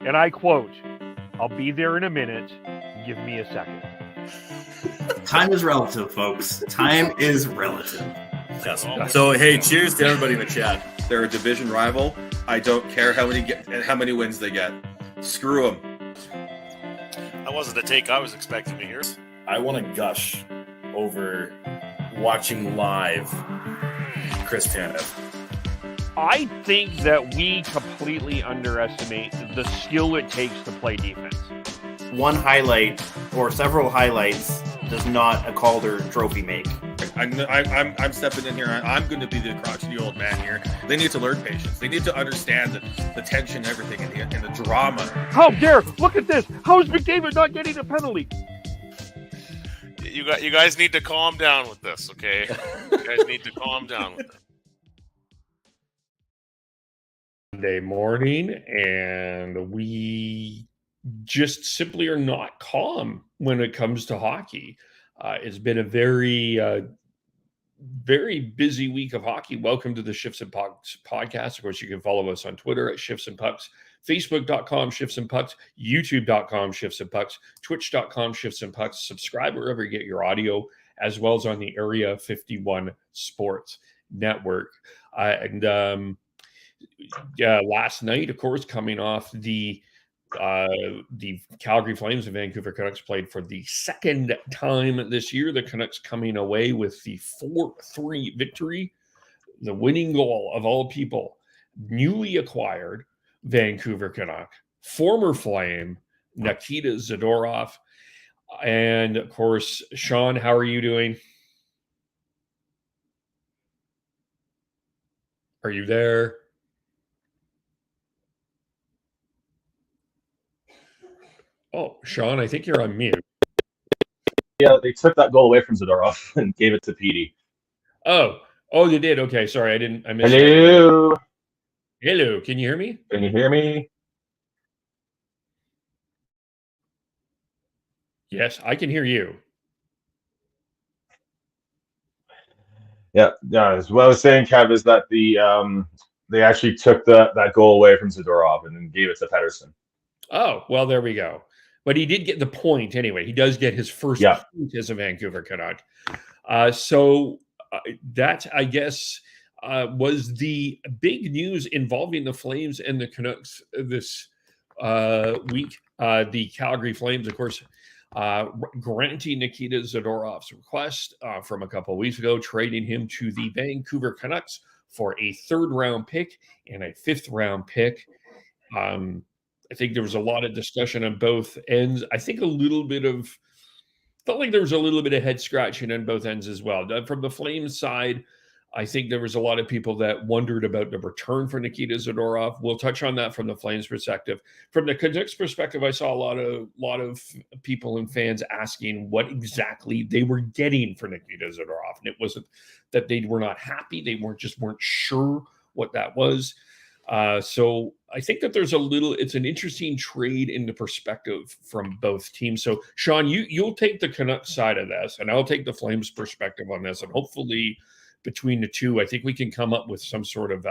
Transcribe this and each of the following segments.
and I quote, "I'll be there in a minute. Give me a second." Time is relative, folks. Time is relative. Yes. So hey, cheers to everybody in the chat. They're a division rival. I don't care how many wins they get. Screw them. That wasn't the take I was expecting to hear. I want to gush over watching live Chris Tanev. I think that we completely underestimate the skill it takes to play defense. One highlight or several highlights does not a Calder trophy make. I'm stepping in here. I'm going to be the crotchety old man here. They need to learn patience. They need to understand the tension, everything, and the drama. How dare! Look at this. How is McDavid not getting a penalty? You guys need to calm down with this, okay? You guys need to calm down with it. Monday morning, and we just simply are not calm when it comes to hockey. It's been a very, very busy week of hockey. Welcome to the Shifts and Pucks podcast. Of course, you can follow us on Twitter at Shifts and Pucks, Facebook.com Shifts and Pucks, YouTube.com Shifts and Pucks, Twitch.com Shifts and Pucks. Subscribe wherever you get your audio, as well as on the Area 51 Sports Network. Last night, of course, coming off the Calgary Flames and Vancouver Canucks played for the second time this year. The Canucks coming away with the 4-3 victory. The winning goal of all people, newly acquired Vancouver Canuck, former Flame, Nikita Zadorov. And of course, Sean, how are you doing? Are you there? Oh, Sean, I think you're on mute. Yeah, they took that goal away from Zadorov and gave it to Petey. Oh, they did. Okay, sorry, I missed Hello. that. Hello, can you hear me? Can you hear me? Yes, I can hear you. Yeah. What I was saying, Kev, is that they actually took that goal away from Zadorov and then gave it to Pettersson. Oh, well, there we go. But he did get the point anyway. He does get his first point as a Vancouver Canuck. That, I guess, was the big news involving the Flames and the Canucks this week. The Calgary Flames, of course, granting Nikita Zadorov's request from a couple of weeks ago, trading him to the Vancouver Canucks for a third-round pick and a fifth-round pick. I think there was a lot of discussion on both ends. I think felt like there was a little bit of head scratching on both ends as well. From the Flames side, I think there was a lot of people that wondered about the return for Nikita Zadorov. We'll touch on that from the Flames perspective. From the Canucks perspective, I saw a lot of people and fans asking what exactly they were getting for Nikita Zadorov. And it wasn't that they were not happy. They weren't sure what that was. So I think that it's an interesting trade in the perspective from both teams. So Sean, you'll take the Canucks side of this and I'll take the Flames perspective on this. And hopefully between the two, I think we can come up with some sort of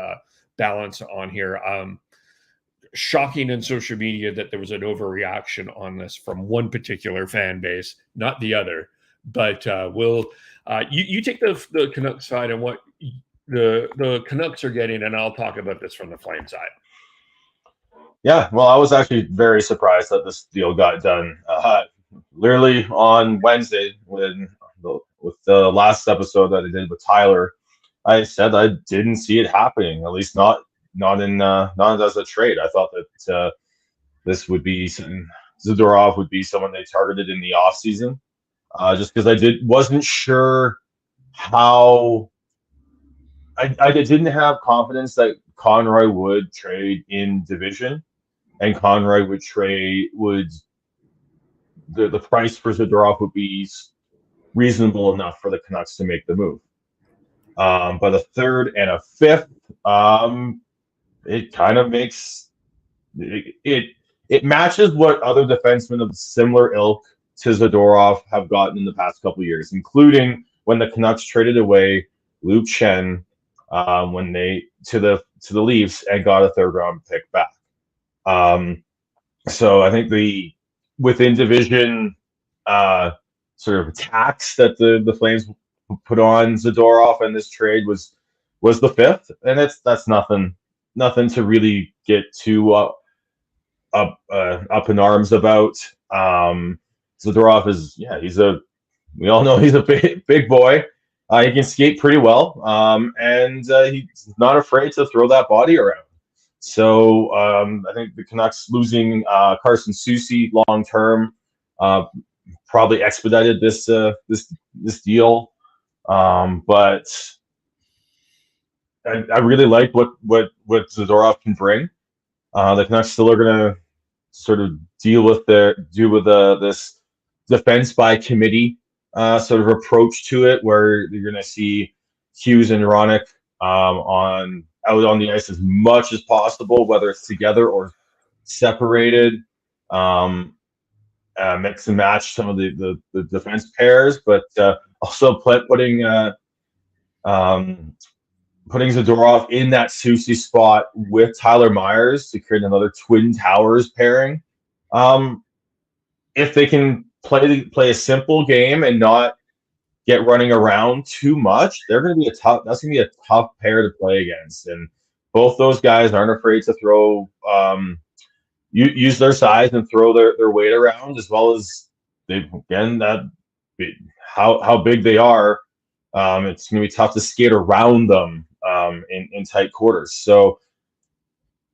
balance on here. Shocking in social media that there was an overreaction on this from one particular fan base, not the other, but you take the Canucks side and what the Canucks are getting, and I'll talk about this from the Flame side. Yeah, well, I was actually very surprised that this deal got done. Literally on Wednesday, with the last episode that I did with Tyler, I said I didn't see it happening. At least not as a trade. I thought that this would be Zadorov would be someone they targeted in the offseason, just because I wasn't sure how. I didn't have confidence that Conroy would trade in division, and Conroy the price for Zadorov would be reasonable enough for the Canucks to make the move. But a third and a fifth, it kind of makes it matches what other defensemen of similar ilk to Zadorov have gotten in the past couple of years, including when the Canucks traded away Luke Chen when they to the Leafs and got a third round pick back. So I think the within division sort of tax that the Flames put on Zadorov in this trade was the fifth, and that's nothing to really get too up in arms about. Zadorov is we all know he's a big boy. He can skate pretty well, and he's not afraid to throw that body around. So I think the Canucks losing Carson Soucy long term probably expedited this deal. But I really like what Zadorov can bring. The Canucks still are going to sort of deal with this defense by committee sort of approach to it, where you're going to see Hughes and Ronick out on the ice as much as possible, whether it's together or separated. Mix and match some of the defense pairs, but also putting Zadorov in that Soucy spot with Tyler Myers to create another Twin Towers pairing. If they can play a simple game and not get running around too much, that's going to be a tough pair to play against. And both those guys aren't afraid to throw use their size and throw their weight around, as well as how big they are. It's going to be tough to skate around them in tight quarters. So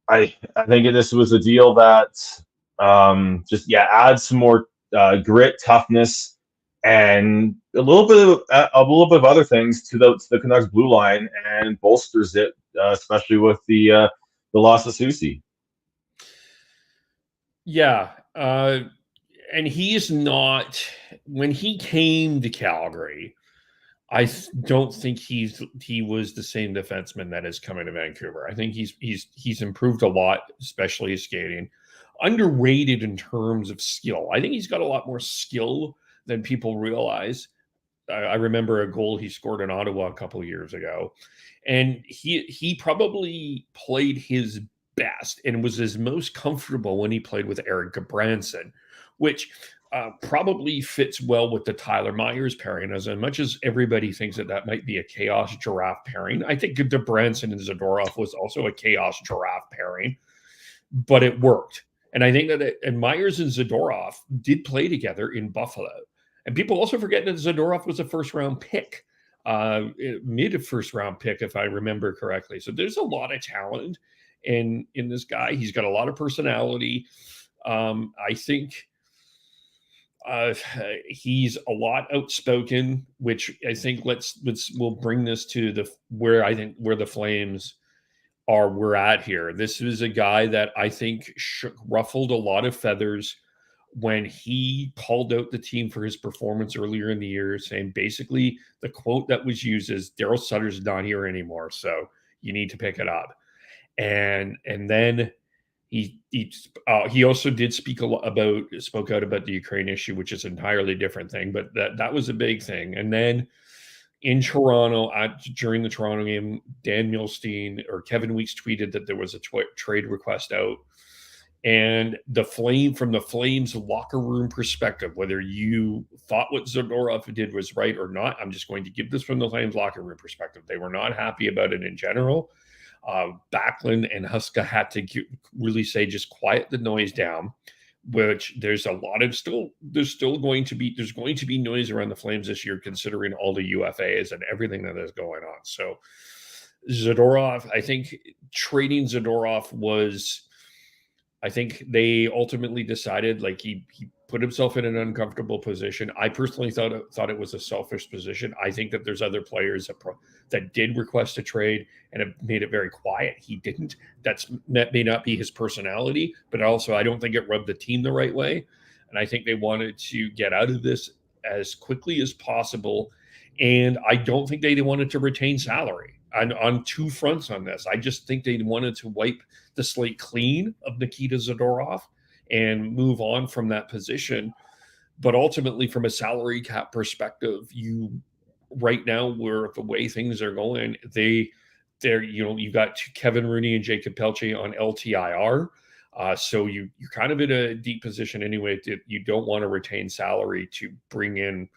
I think this was a deal that adds some more grit, toughness, and a little bit of other things to the Canucks blue line, and bolsters it, especially with the loss of Soucy. Yeah, and he's not. When he came to Calgary, I don't think he was the same defenseman that is coming to Vancouver. I think he's improved a lot, especially his skating. Underrated in terms of skill. I think he's got a lot more skill than people realize. I remember a goal he scored in Ottawa a couple of years ago, and he probably played his best and was his most comfortable when he played with Eric Gudbranson, which probably fits well with the Tyler Myers pairing. As much as everybody thinks that might be a chaos giraffe pairing, I think Gudbranson and Zadorov was also a chaos giraffe pairing, but it worked. And I think that Myers and Zadorov did play together in Buffalo. And people also forget that Zadorov was a first-round pick, mid-first-round pick, if I remember correctly. So there's a lot of talent in this guy. He's got a lot of personality. I think he's a lot outspoken, which I think we'll bring this to where the Flames we're at here. This is a guy that I think ruffled a lot of feathers when he called out the team for his performance earlier in the year, saying basically the quote that was used is Daryl Sutter's not here anymore, so you need to pick it up. And then he also did spoke out about the Ukraine issue, which is an entirely different thing, but that was a big thing. And then in Toronto, during the Toronto game, Dan Milstein or Kevin Weeks tweeted that there was a trade request out. And from the Flames locker room perspective, whether you thought what Zadorov did was right or not, I'm just going to give this from the Flames locker room perspective. They were not happy about it in general. Backlund and Huska had to really say, just quiet the noise down, which there's going to be noise around the Flames this year, considering all the UFAs and everything that is going on. So Zadorov, I think trading Zadorov I think they ultimately decided, like, he put himself in an uncomfortable position. I personally thought it was a selfish position. I think that there's other players that did request a trade and have made it very quiet. He didn't. That may not be his personality, but also I don't think it rubbed the team the right way. And I think they wanted to get out of this as quickly as possible. And I don't think they wanted to retain salary on two fronts on this. I just think they wanted to wipe the slate clean of Nikita Zadorov and move on from that position. But ultimately, from a salary cap perspective, right now, where the way things are going, you've got Kevin Rooney and Jacob Pelche on LTIR. So you're kind of in a deep position anyway. You don't want to retain salary to bring in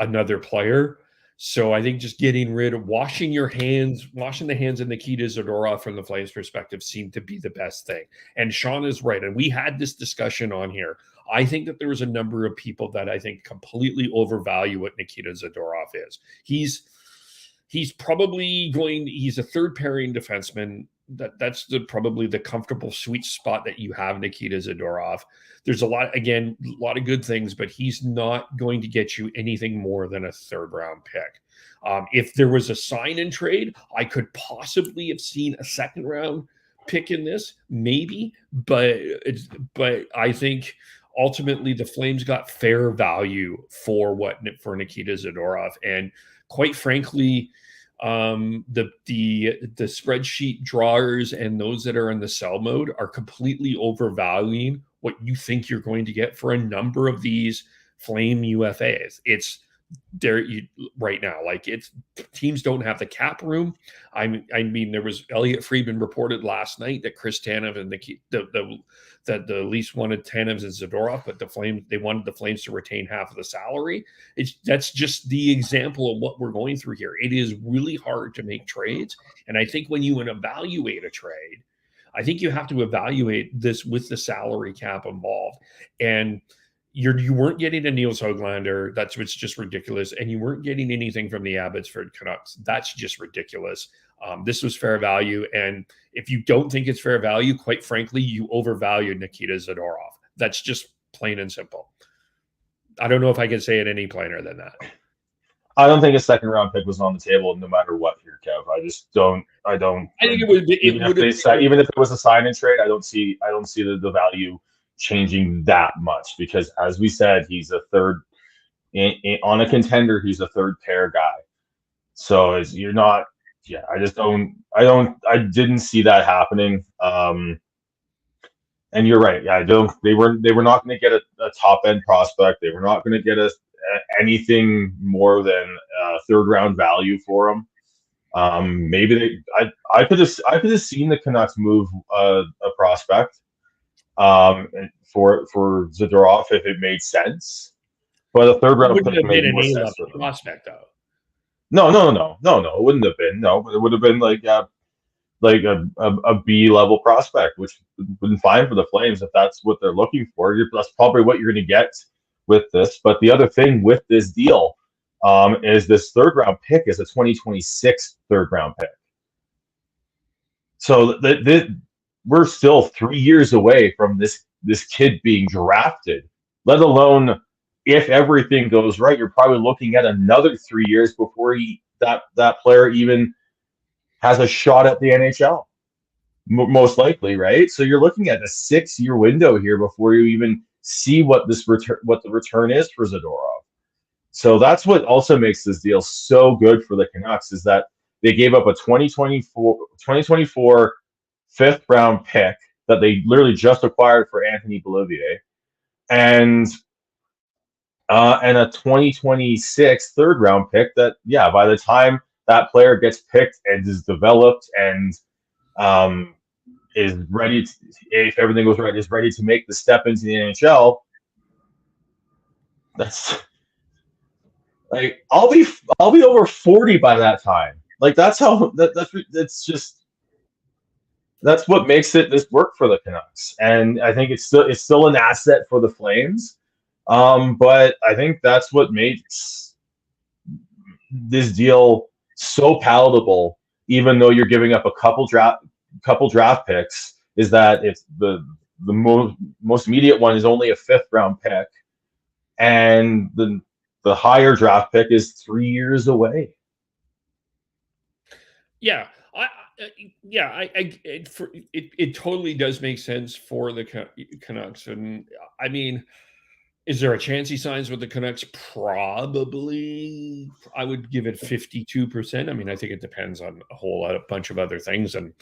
another player. So I think just getting rid of washing the hands of Nikita Zadorov from the Flames perspective seemed to be the best thing. And Sean is right. And we had this discussion on here. I think that there was a number of people that I think completely overvalue what Nikita Zadorov is. He's a third pairing defenseman. That's probably the comfortable sweet spot that you have Nikita Zadorov. There's a lot of good things, but he's not going to get you anything more than a third round pick. If there was a sign and trade, I could possibly have seen a second round pick in this, maybe, but I think ultimately the Flames got fair value for Nikita Zadorov, and quite frankly, the spreadsheet drawers and those that are in the sell mode are completely overvaluing what you think you're going to get for a number of these Flame UFAs. It's there right now. Like, it's teams don't have the cap room. I mean, there was Elliot Friedman reported last night that Chris Tanev and the Leafs wanted Tanev and Zadorov, but they wanted the Flames to retain half of the salary. That's just the example of what we're going through here. It is really hard to make trades, and I think when you evaluate a trade, I think you have to evaluate this with the salary cap involved. And you weren't getting a Niels Höglander. That's what's just ridiculous. And you weren't getting anything from the Abbotsford Canucks. That's just ridiculous. This was fair value. And if you don't think it's fair value, quite frankly, you overvalued Nikita Zadorov. That's just plain and simple. I don't know if I can say it any plainer than that. I don't think a second round pick was on the table no matter what here, Kev. I think even if it was a sign and trade, I don't see the value changing that much, because as we said, he's a third on a contender. He's a third pair guy. So I didn't see that happening. And you're right. Yeah, they were not going to get a top end prospect. They were not going to get anything more than third round value for him. Maybe I could have seen the Canucks move a prospect for Zadorov if it made sense, but a third round pick made more sense for them. Prospect though. No, it wouldn't have been. No, but it would have been like a B level prospect, which would have been fine for the Flames if that's what they're looking for. That's probably what you're going to get with this. But the other thing with this deal is this third round pick is a 2026 third round pick. So we're still 3 years away from this kid being drafted, let alone if everything goes right, you're probably looking at another 3 years before that player even has a shot at the NHL, most likely, right? So you're looking at a 6-year window here before you even see what the return is for Zadorov. So that's what also makes this deal so good for the Canucks, is that they gave up a 2024 fifth round pick that they literally just acquired for Anthony Beauvillier, and a 2026 third round pick that, by the time that player gets picked and is developed and is ready to, if everything goes right, is ready to make the step into the NHL. That's like, I'll be over 40 by that time. Like, that's how that's what makes this work for the Canucks. And I think it's still an asset for the Flames. But I think that's what makes this deal so palatable, even though you're giving up a couple draft picks, is that it's the most immediate one is only a fifth round pick, and the higher draft pick is 3 years away. Yeah. It totally does make sense for the Canucks. And I mean, is there a chance he signs with the Canucks? Probably. I would give it 52%. I mean, I think it depends on a bunch of other things. And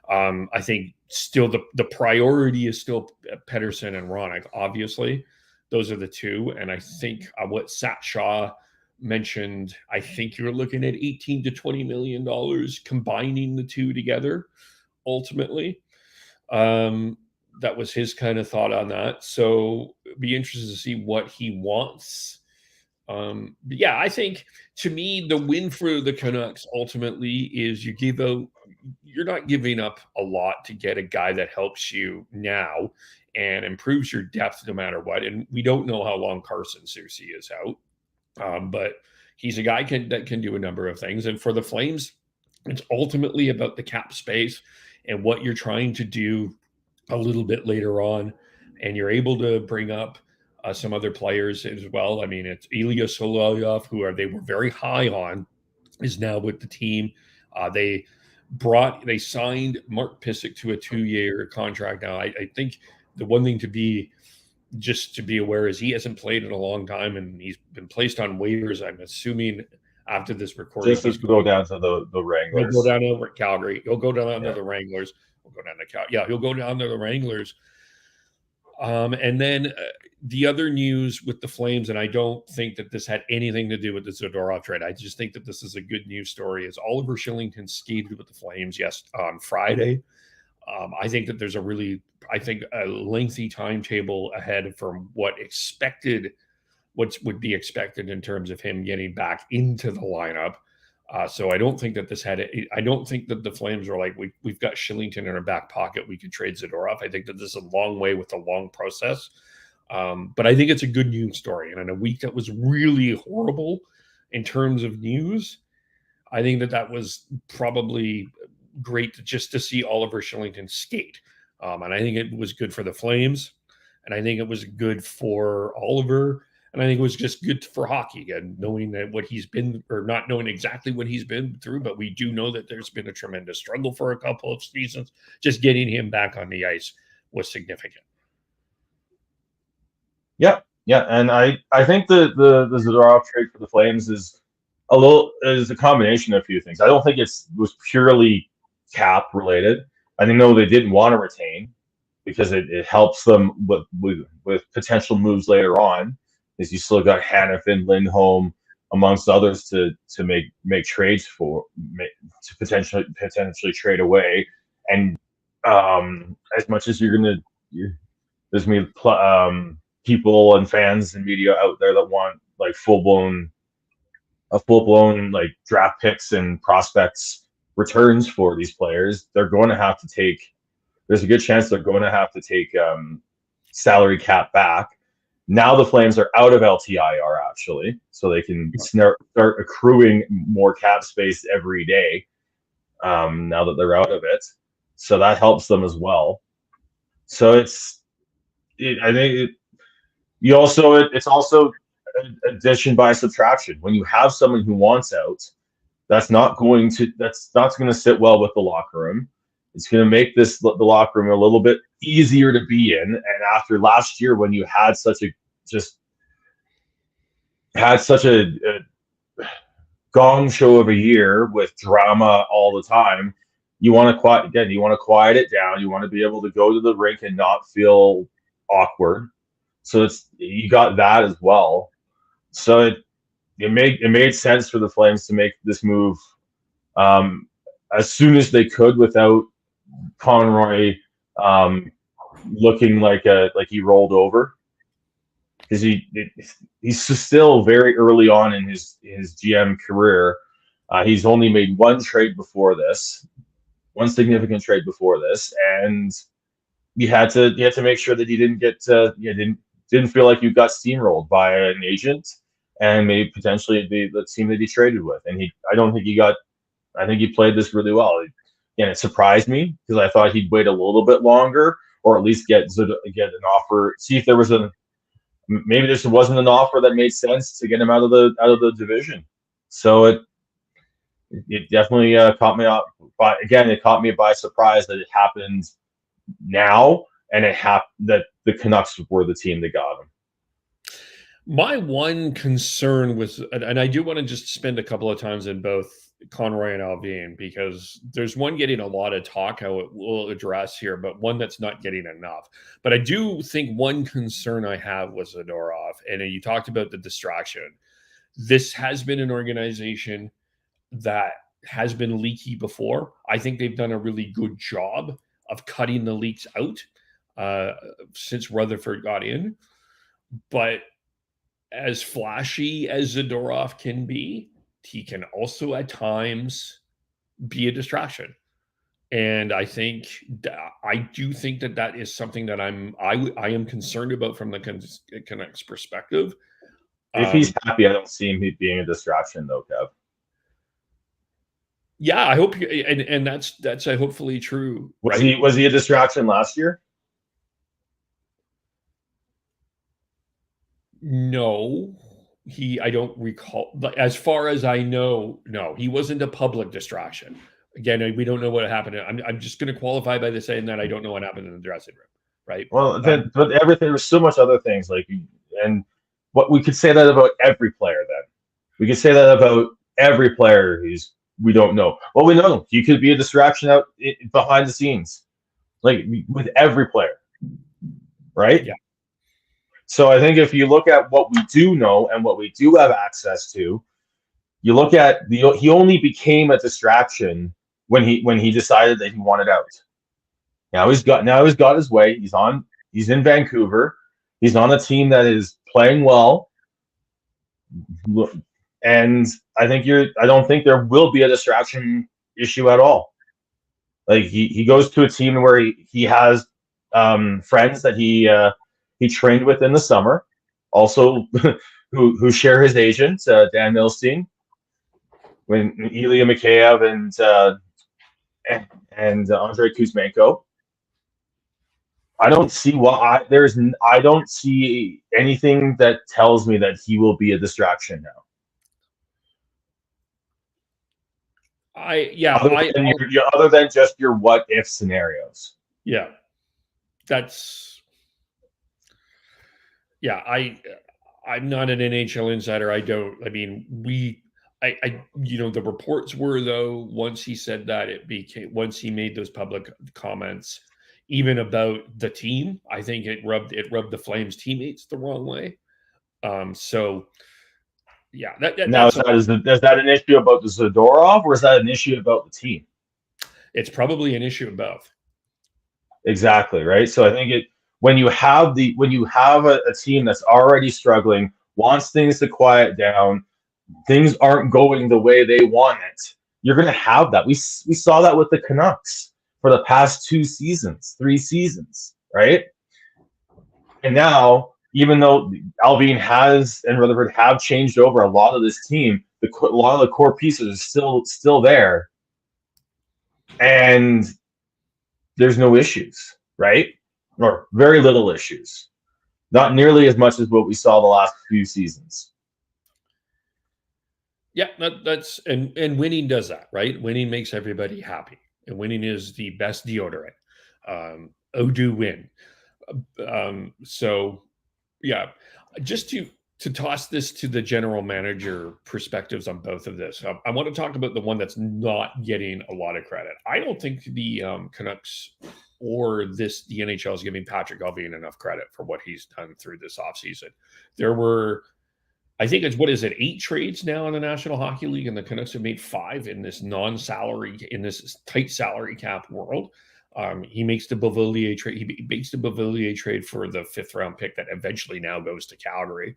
I think still the priority is still Pettersson and Roenick, obviously. Those are the two. And I think what Sat Shaw mentioned, I think you're looking at $18 to $20 million combining the two together, ultimately. that was his kind of thought on that. So be interested to see what he wants. But yeah, I think to me, the win for the Canucks ultimately is you're not giving up a lot to get a guy that helps you now and improves your depth no matter what. And we don't know how long Carson Soucy is out, but he's a guy that can do a number of things. And for the Flames, it's ultimately about the cap space and what you're trying to do a little bit later on. And you're able to bring up some other players as well. I mean, it's Ilya Solovyov, they were very high on, is now with the team. They signed Mark Pysyk to a 2-year contract. Now, I think the one thing to be aware is he hasn't played in a long time, and he's been placed on waivers. I'm assuming after this recording, Just to go down to the Wranglers. He'll go down to Calgary. He'll go down to the Wranglers. He'll go down to the Wranglers. And then the other news with the Flames, and I don't think that this had anything to do with the Zadorov trade. I just think that this is a good news story. Is Oliver Kylington skated with the Flames on Friday. I think that there's a lengthy timetable ahead from what would be expected in terms of him getting back into the lineup. So I don't think that I don't think that the Flames are like, we've got Kylington in our back pocket, we could trade Zadorov. I think that this is a long way with a long process. But I think it's a good news story. And in a week that was really horrible in terms of news, I think that was probably great just to see Oliver Kylington skate. And I think it was good for the Flames. And I think it was good for Oliver. And I think it was just good for hockey, and knowing that what he's been, or not knowing exactly what he's been through, but we do know that there's been a tremendous struggle for a couple of seasons. Just getting him back on the ice was significant. Yeah, and I think the Zadorov trade for the Flames is a combination of a few things. I don't think was purely cap related. I think they didn't want to retain because it helps them with potential moves later on. Is you still got Hanifin, Lindholm, amongst others to make trades to potentially trade away. And as much as there's people and fans and media out there that want like full blown like draft picks and prospects returns for these players, they're going to have to take. There's a good chance they're going to have to take salary cap back. Now the Flames are out of LTIR, actually, so they can start accruing more cap space every day now that they're out of it. So that helps them as well. So it's also addition by subtraction. When you have someone who wants out, that's not going to sit well with the locker room. It's going to make the locker room a little bit easier to be in. And after last year, when you had such a gong show of a year with drama all the time, you want to quiet it down. You want to be able to go to the rink and not feel awkward. So you got that as well. So it made sense for the Flames to make this move as soon as they could without Conroy looking like he rolled over, because he's still very early on in his GM career. He's only made one significant trade before this, and you had to make sure that he didn't feel like you got steamrolled by an agent and maybe potentially the team that he traded with. And I think he played this really well. And it surprised me because I thought he'd wait a little bit longer, or at least get an offer. See if there was maybe this wasn't an offer that made sense to get him out of the division. So it definitely caught me off. But again, it caught me by surprise that it happened now, and that the Canucks were the team that got him. My one concern was, and I do want to just spend a couple of times in both Conroy and Alvin, because there's one getting a lot of talk how it will address here, but one that's not getting enough. But I do think one concern I have was Zadorov, and you talked about the distraction. This has been an organization that has been leaky before. I think they've done a really good job of cutting the leaks out. since Rutherford got in. But as flashy as Zadorov can be, he can also at times be a distraction. And I do think that is something that I am concerned about from the Canucks perspective. If he's happy, I don't see him being a distraction, though, Kev. Yeah, I hope, and that's hopefully true. Was he a distraction last year? No, I don't recall. As far as I know, no, he wasn't a public distraction. Again, we don't know what happened. I'm just going to qualify by saying that I don't know what happened in the dressing room, right? Well, but everything, there was so much other things, and what we could say that about every player. Then we could say that about every player we don't know. Well, we know he could be a distraction out behind the scenes, like with every player, right? Yeah. So I think if you look at what we do know and what we do have access to, you look at he only became a distraction when he decided that he wanted out. Now he's got his way. He's in Vancouver. He's on a team that is playing well. And I don't think there will be a distraction issue at all. Like he goes to a team where he has friends that he trained with in the summer, also who share his agent, Dan Milstein, when Ilya Mikheyev and Andrei Kuzmenko. I don't see I don't see anything that tells me that he will be a distraction now. Other than just your what if scenarios. Yeah. I'm not an NHL insider. The reports were, though, once he said that, once he made those public comments, even about the team, I think it rubbed the Flames teammates the wrong way. Yeah. Now, is that an issue about the Zadorov, or is that an issue about the team? It's probably an issue of both. Exactly, right? So I think when you have a team that's already struggling, wants things to quiet down, things aren't going the way they want it, you're going to have that. We saw that with the Canucks for the past 3 seasons, right? And now, even though Alvin and Rutherford have changed over a lot of this team, a lot of the core pieces are still there, and there's no issues, right? Or very little issues. Not nearly as much as what we saw the last few seasons. Yeah, that's and winning does that, right? Winning makes everybody happy, and winning is the best deodorant. Do win. So, yeah, just to toss this to the general manager perspectives on both of this. I want to talk about the one that's not getting a lot of credit. I don't think the Canucks or the NHL is giving Patrick Allvin enough credit for what he's done through this offseason. There were, I think it's 8 trades now in the National Hockey League, and the Canucks have made 5 in this in this tight salary cap world. He makes the Beauvillier trade. He makes the Beauvillier trade for the 5th round pick that eventually now goes to Calgary.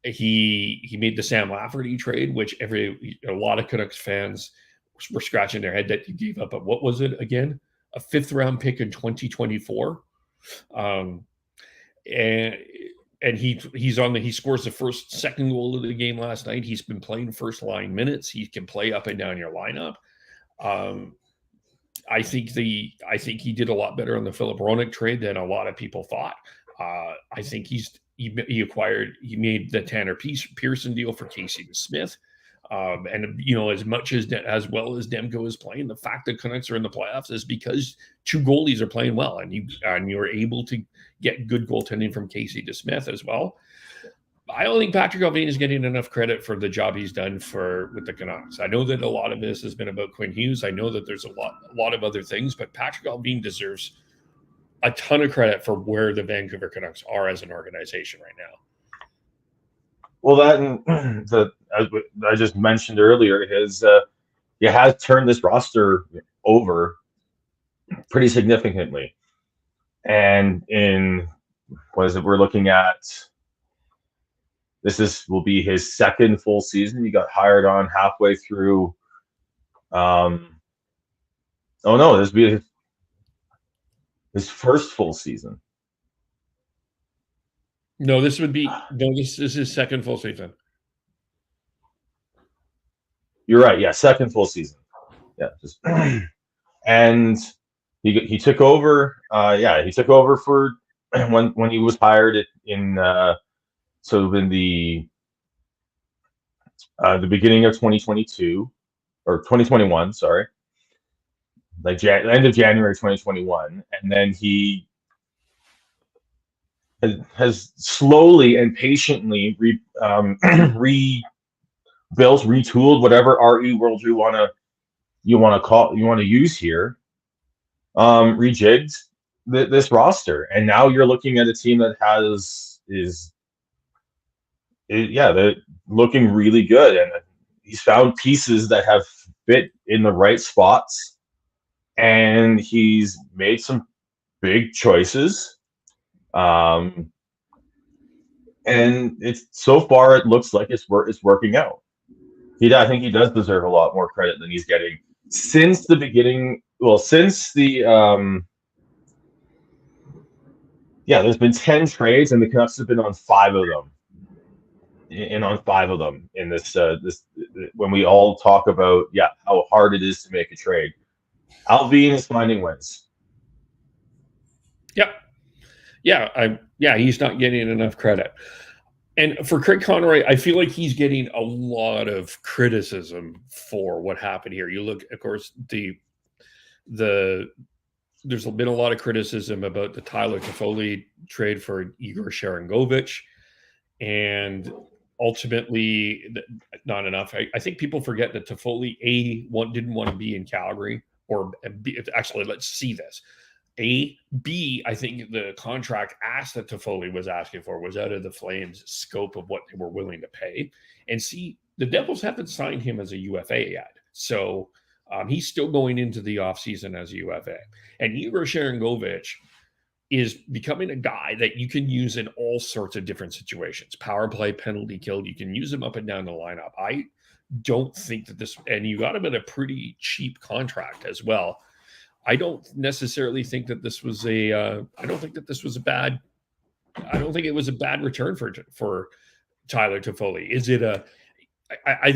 He made the Sam Lafferty trade, which a lot of Canucks fans were scratching their head that he gave up. But what was it again? A 5th round pick in 2024. And he scores the second goal of the game last night. He's been playing first line minutes. He can play up and down your lineup. I think he did a lot better on the Philip Roenick trade than a lot of people thought. I think he made the Tanner Pearson deal for Casey DeSmith. And as much as well as Demko is playing, the fact that Canucks are in the playoffs is because 2 goalies are playing well, and you're able to get good goaltending from Casey DeSmith as well. I don't think Patrick Allvin is getting enough credit for the job he's done with the Canucks. I know that a lot of this has been about Quinn Hughes. I know that there's a lot of other things, but Patrick Allvin deserves a ton of credit for where the Vancouver Canucks are as an organization right now. Well, that as I just mentioned earlier, he has turned this roster over pretty significantly. And in what is it? We're looking at will be his second full season. He got hired on halfway through. Oh no, this will be his first full season. No, this is his second full season. You're right. Yeah, second full season. Yeah, just and he took over. He took over for when he was hired in the beginning of 2022 or 2021. Sorry, like end of January 2021, and then he has slowly and patiently rebuilt, retooled, whatever RE world you want to use here, rejigged this roster, and now you're looking at a team that they're looking really good, and he's found pieces that have fit in the right spots, and he's made some big choices. And so far it looks like it's working out. I think he does deserve a lot more credit than he's getting since the beginning. Well, since the there's been 10 trades, and the Canucks have been on 5 of them. And on 5 of them in this when we all talk about how hard it is to make a trade, Alvin is finding wins. He's not getting enough credit. And for Craig Conroy, I feel like he's getting a lot of criticism for what happened here. You look, of course, there's been a lot of criticism about the Tyler Toffoli trade for Igor Sharangovich, and ultimately not enough. I think people forget that Toffoli didn't want to be in Calgary, or B, actually, let's see this. B, I think the contract asked that Toffoli was asking for was out of the Flames' scope of what they were willing to pay. And C, the Devils haven't signed him as a UFA yet. So he's still going into the offseason as a UFA. And Igor Sharangovich is becoming a guy that you can use in all sorts of different situations. Power play, penalty kill, you can use him up and down the lineup. I don't think that and you got him at a pretty cheap contract as well. I don't necessarily think that this was I don't think it was a bad return for Tyler Toffoli. Is it I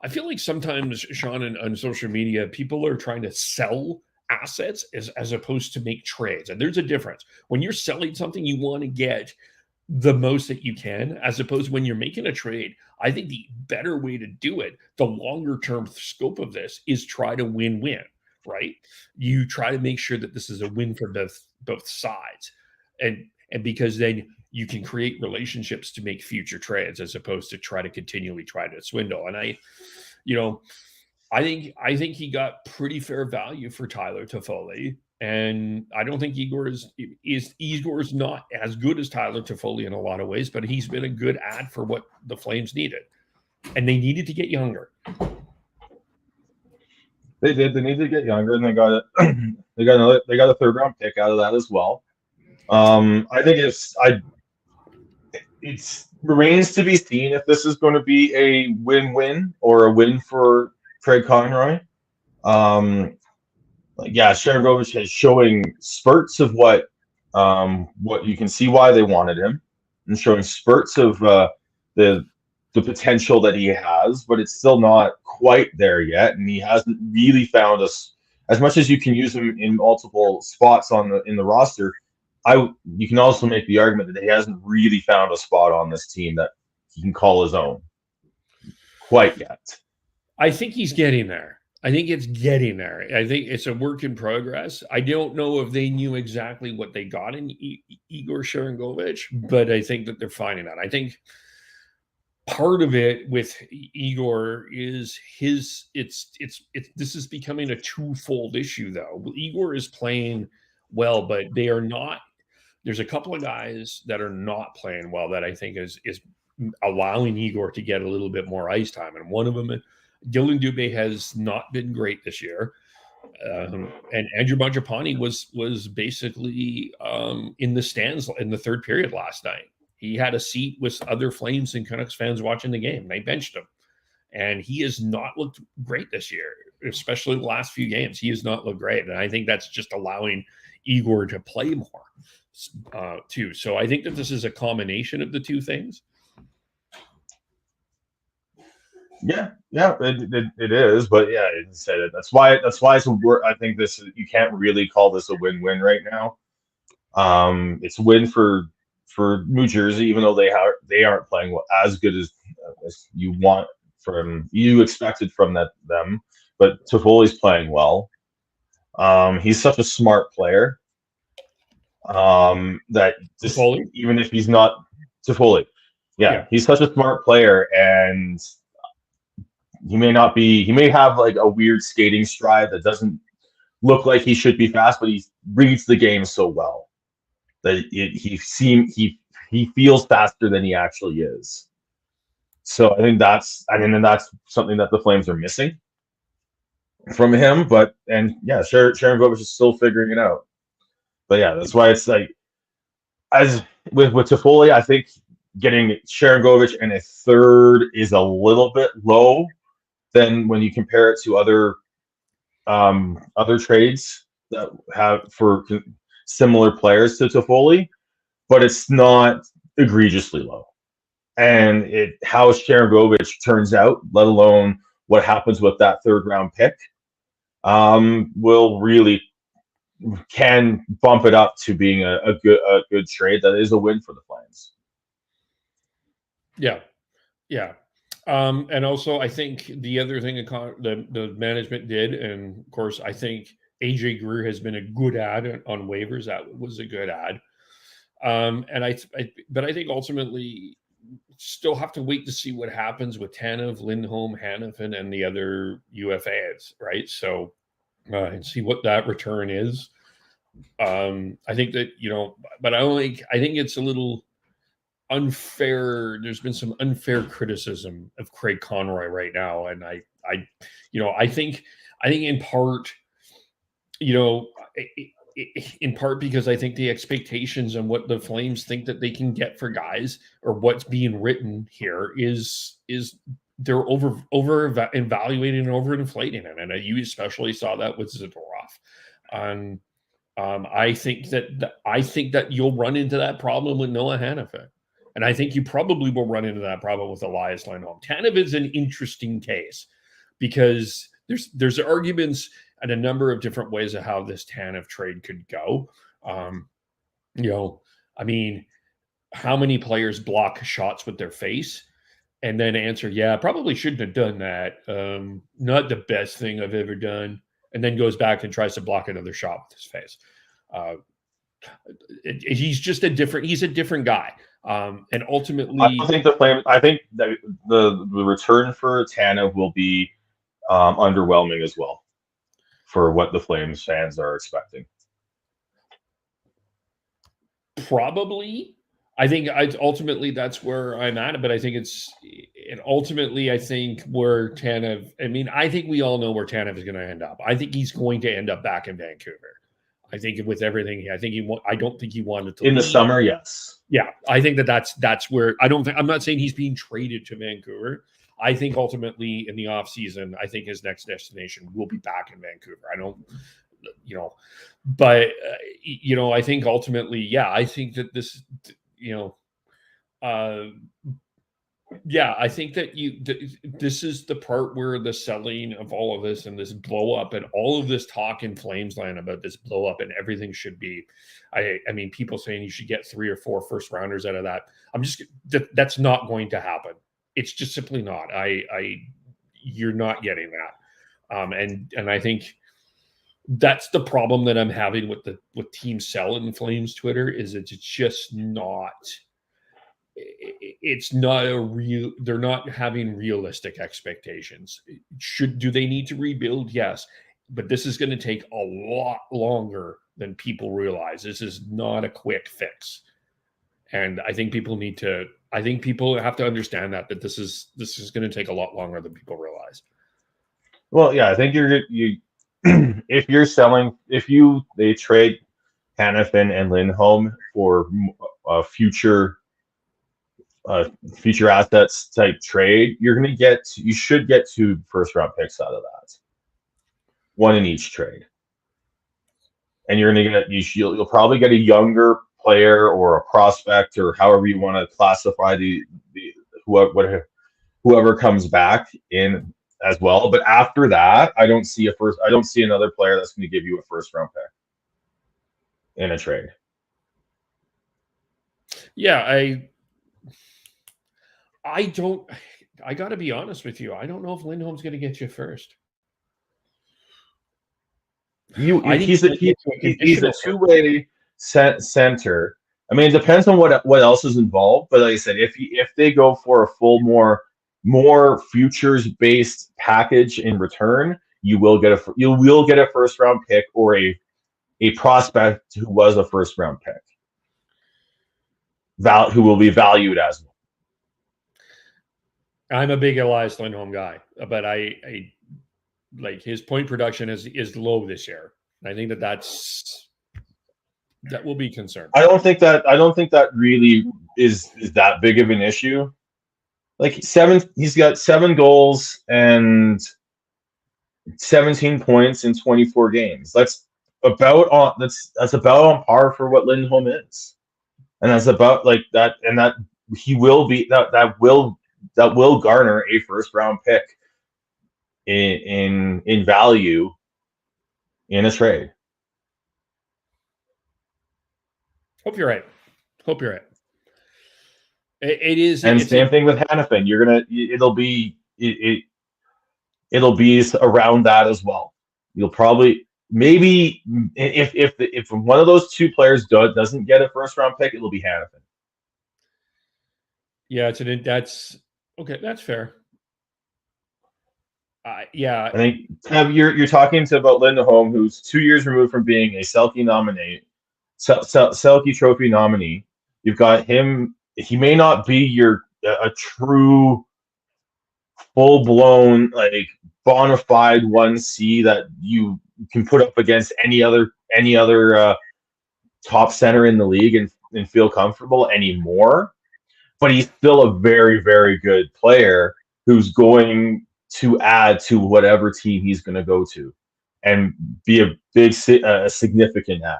feel like sometimes, Sean, on social media, people are trying to sell assets as opposed to make trades. And there's a difference. When you're selling something, you want to get the most that you can, as opposed to when you're making a trade. I think the better way to do it, the longer term scope of this, is try to win-win. Right? You try to make sure that this is a win for both sides, and because then you can create relationships to make future trades, as opposed to continually try to swindle. And I think he got pretty fair value for Tyler Toffoli, and I don't think Igor's not as good as Tyler Toffoli in a lot of ways, but he's been a good ad for what the Flames needed, and they needed to get younger. They did. They needed to get younger, and they got a 3rd-round pick out of that as well. I think it remains to be seen if this is going to be a win-win or a win for Craig Conroy. Sharangovich is showing spurts of what you can see why they wanted him, and showing spurts of the potential that he has, but it's still not quite there yet, and he hasn't really found us as much as you can use him in multiple spots in the roster. You can also make the argument that he hasn't really found a spot on this team that he can call his own quite yet. I think he's getting there. I think it's getting there. I think it's a work in progress. I don't know if they knew exactly what they got in Igor Sharangovich, but I think that they're finding that. I think part of it with Igor is this is becoming a twofold issue, though. Igor is playing well, but they are not. There's a couple of guys that are not playing well that I think is allowing Igor to get a little bit more ice time, and one of them, Dylan Dubé, has not been great this year. And Andrew Mangiapane was basically in the stands in the third period last night. He had a seat with other Flames and Canucks fans watching the game. They benched him, and he has not looked great this year, especially the last few games. He has not looked great, and I think that's just allowing Igor to play more too. So I think that this is a combination of the two things. Yeah, it is, but yeah, I said it. That's why it's I think you can't really call this a win-win right now. It's a win for New Jersey, even though they aren't playing as good as you expected from them. But Toffoli's playing well. He's such a smart player. That just, Toffoli? Even if he's not Toffoli, yeah, he's such a smart player, and he may have like a weird skating stride that doesn't look like he should be fast, but he reads the game so well that he feels faster than he actually is. So I think that's something that the Flames are missing from him. Sharon Govich is still figuring it out. But yeah, that's why it's like, as with Toffoli, I think getting Sharon Govich in a third is a little bit low than when you compare it to other trades that have for similar players to Toffoli, but it's not egregiously low. And how Sharon Govich turns out, let alone what happens with that third round pick, can bump it up to being a good trade that is a win for the Flames. Yeah. And also, I think the other thing the management did, and of course, I think AJ Greer has been a good ad on waivers. That was a good ad. But I think ultimately, still have to wait to see what happens with Tanev, Lindholm, Hanifin, and the other UFAs, right? So, and see what that return is. I think that but I think it's a little unfair. There's been some unfair criticism of Craig Conroy right now, and I think in part, in part because I think the expectations and what the Flames think that they can get for guys, or what's being written here is they're over evaluating and over inflating it, and you especially saw that with Zadorov. I think that you'll run into that problem with Noah Hanifin. And I think you probably will run into that problem with Elias Lindholm. Tanev is an interesting case because there's arguments and a number of different ways of how this Tanev trade could go. I mean, how many players block shots with their face and then answer, yeah, probably shouldn't have done that. Not the best thing I've ever done. And then goes back and tries to block another shot with his face. He's a different guy. And ultimately, I think that the return for Tanev will be underwhelming as well for what the Flames fans are expecting. Probably. I think ultimately that's where I'm at, but I think I think where Tanev, I think we all know where Tanev is going to end up. I think he's going to end up back in Vancouver. I think with everything, I don't think he wanted to in the summer. Yes. Yeah. I think that's where I'm not saying he's being traded to Vancouver. I think ultimately in the off season, I think his next destination will be back in Vancouver. I don't, but I think ultimately, I think that this, I think that this is the part where the selling of all of this and this blow up and all of this talk in Flamesland about this blow up and everything should be, people saying you should get 3 or 4 first rounders out of that. That's not going to happen. It's just simply not. You're not getting that. And I think that's the problem that I'm having with Team Cell and Flames Twitter is it's just not. It's not they're not having realistic expectations. Do they need to rebuild? Yes. But this is going to take a lot longer than people realize. This is not a quick fix. And I think people have to understand that this is going to take a lot longer than people realize. Well, yeah, I think they trade Hanifin and Lindholm for future assets type trade, you should get 2 first round picks out of that, one in each trade, and you'll probably get a younger player or a prospect or however you want to classify the whoever comes back in as well. But after that, I don't see another player that's going to give you a first round pick in a trade. Yeah, I got to be honest with you. I don't know if Lindholm's going to get you first. He's a two-way center. I mean, it depends on what else is involved. But like I said, if they go for a full more futures-based package in return, you will get a first round pick or a prospect who was a first round pick, who will be valued as one. I'm a big Elias Lindholm guy, but I like his point production is low this year. I think that will be concerned. I don't think that really is that big of an issue. Like he's got 7 goals and 17 points in 24 games. That's about on par for what Lindholm is, and that's about like that. And that he will be that will garner a first round pick in value in a trade. Hope you're right. It is, and same thing with Hanifin. It'll be around that as well. You'll probably maybe if one of those 2 players doesn't get a first round pick, it'll be Hanifin. Yeah, that's okay. That's fair. Yeah, I think you're talking about Lindholm, who's 2 years removed from being a Selke nominee, Selke Trophy nominee. You've got him. He may not be a true full blown like bona fide 1C that you can put up against any other top center in the league and feel comfortable anymore. But he's still a very, very good player who's going to add to whatever team he's going to go to and be a big, significant add.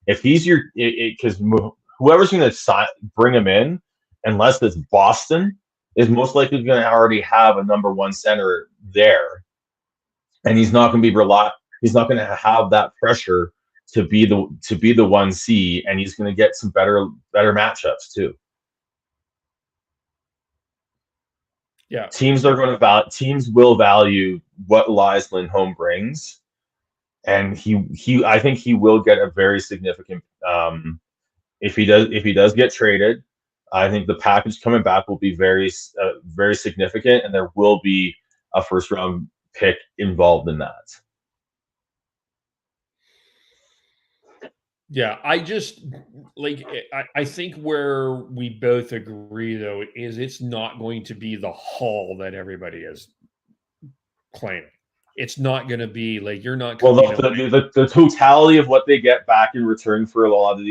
If he's because whoever's going to bring him in, unless it's Boston, is most likely going to already have a number 1 center there, and he's not going to He's not going to have that pressure to be the 1C, and he's going to get some better matchups too. Yeah, teams will value what Elias Lindholm brings, and I think he will get a very significant. If he does get traded, I think the package coming back will be very significant, and there will be a first round pick involved in that. Yeah, I think where we both agree though is it's not going to be the haul that everybody is claiming. It's not going to be like you're not. Well, the totality of what they get back in return for a lot of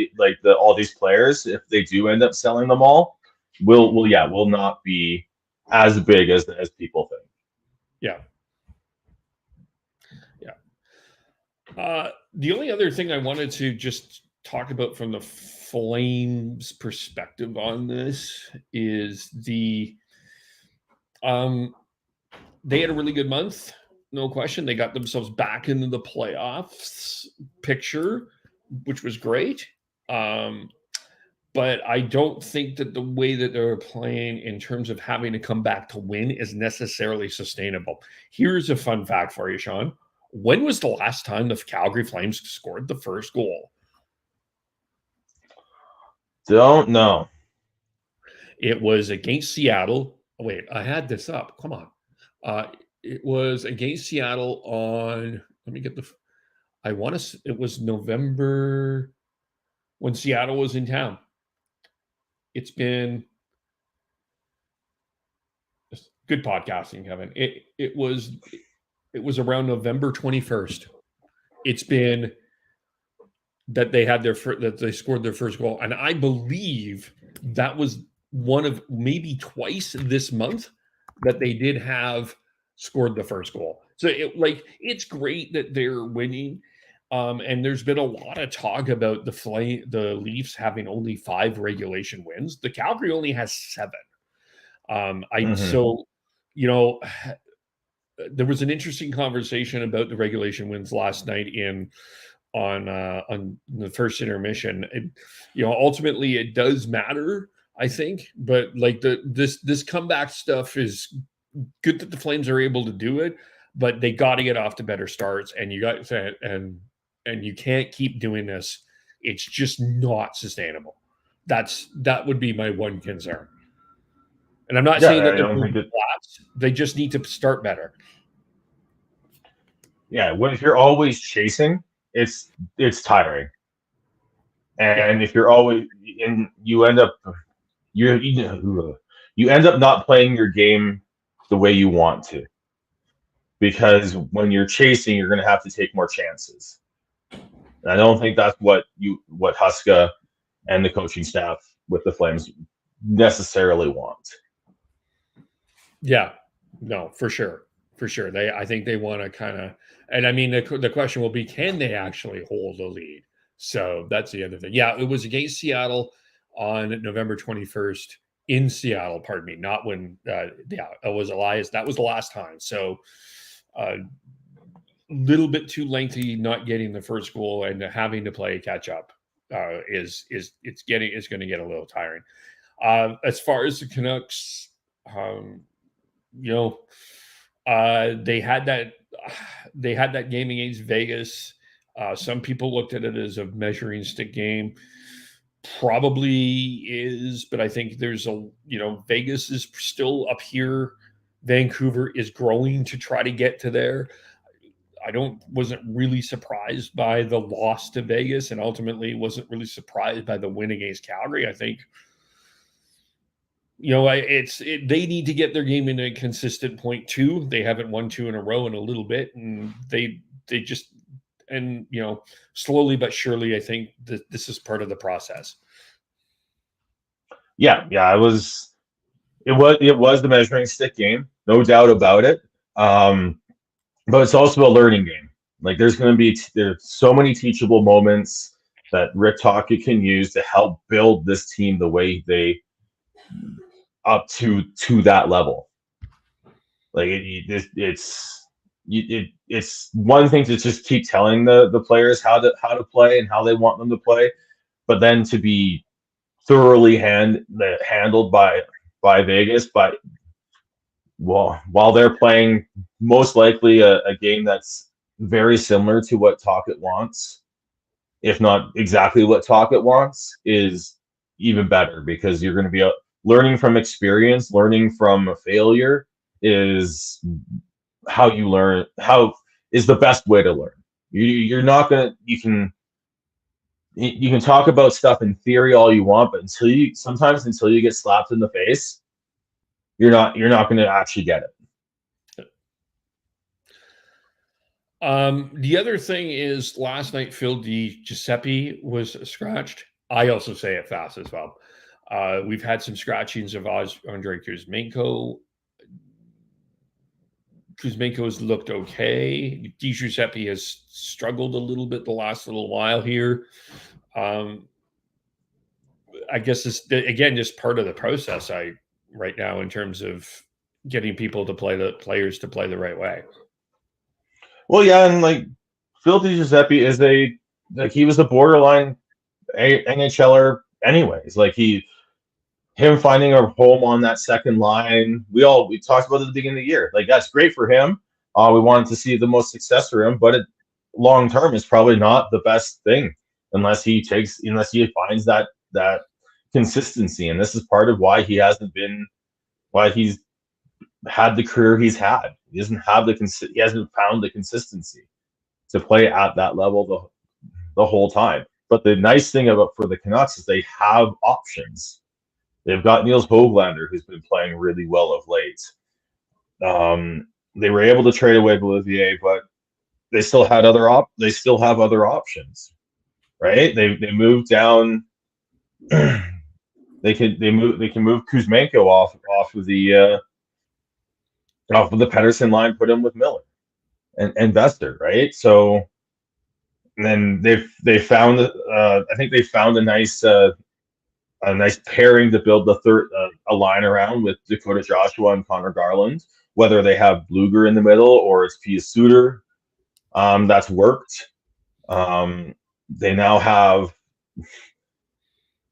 all these players, if they do end up selling them all, will not be as big as people think. Yeah. The only other thing I wanted to just talk about from the Flames' perspective on this is they had a really good month, no question. They got themselves back into the playoffs picture, which was great. But I don't think that the way that they're playing in terms of having to come back to win is necessarily sustainable. Here's a fun fact for you, Sean. When was the last time the Calgary Flames scored the first goal? Don't know. It was against Seattle. Oh, wait, I had this up. Come on. It was against Seattle on, let me get it was November when Seattle was in town. It's been good podcasting, Kevin. It was around November 21st. it's been that they had that they scored their first goal, and I believe that was one of maybe twice this month that they did have scored the first goal. So it's great that they're winning. And there's been a lot of talk about the Leafs having only 5 regulation wins. The Calgary only has 7. So, there was an interesting conversation about the regulation wins last night on the first intermission. Ultimately it does matter, I think, but this comeback stuff is good that the Flames are able to do it, but they got to get off to better starts, and and you can't keep doing this. It's just not sustainable. That would be my one concern. And I'm not saying that they just need to start better. Yeah, if you're always chasing, it's tiring. And if you're always you end up not playing your game the way you want to. Because when you're chasing, you're going to have to take more chances. And I don't think that's what Huska and the coaching staff with the Flames necessarily want. Yeah, no, for sure. I think they want to kind of, and I mean, the question will be, can they actually hold a lead? So that's the other thing. Yeah, it was against Seattle on November 21st in Seattle. Pardon me, not when. It was Elias. That was the last time. So, a little bit too lengthy, not getting the first goal and having to play catch up is going to get a little tiring. As far as the Canucks, they had that game against Vegas. Some people looked at it as a measuring stick game. Probably is, but I think there's Vegas is still up here. Vancouver is growing to try to get to there. I wasn't really surprised by the loss to Vegas, and ultimately wasn't really surprised by the win against Calgary. I think, they need to get their game in a consistent point too. They haven't won 2 in a row in a little bit, and they just, and slowly but surely, I think that this is part of the process. Yeah, it was the measuring stick game, no doubt about it. But it's also a learning game. Like there's so many teachable moments that Rick Tocchet can use to help build this team the way they up to that level. Like it's one thing to just keep telling the players how to play and how they want them to play, but then to be thoroughly handled by Vegas, but while they're playing most likely a game that's very similar to what Tocchet wants, if not exactly what Tocchet wants, is even better, because you're going to be learning from experience. Learning from a failure is how you learn. How is the best way to learn. You're not gonna. You can talk about stuff in theory all you want, but until you get slapped in the face, you're not going to actually get it. The other thing is, last night Phil Giuseppe was scratched. I also say it fast as well. We've had some scratchings of Andrei Kuzmenko. Kuzmenko has looked okay. Giuseppe has struggled a little bit the last little while here. I guess it's, again, just part of the process right now in terms of getting people to play the players to play the right way. Well, yeah, and like Phil Giuseppe he was a borderline NHLer anyways. Like him finding a home on that second line. We talked about it at the beginning of the year. Like that's great for him. We wanted to see the most success for him, but long term is probably not the best thing unless he finds that consistency. And this is part of why he's had the career he's had. He hasn't found the consistency to play at that level the whole time. But the nice thing for the Canucks is they have options. They've got Niels Höglander, who's been playing really well of late. They were able to trade away Bolivier, but they still have other options, right? They moved down. They can move Kuzmenko off of the Pedersen line, put him with Miller and Vester, right? So and then they found I think they found a nice pairing to build the third a line around with Dakota Joshua and Connor Garland. Whether they have Bluger in the middle or it's Pia Suter, that's worked. They now have.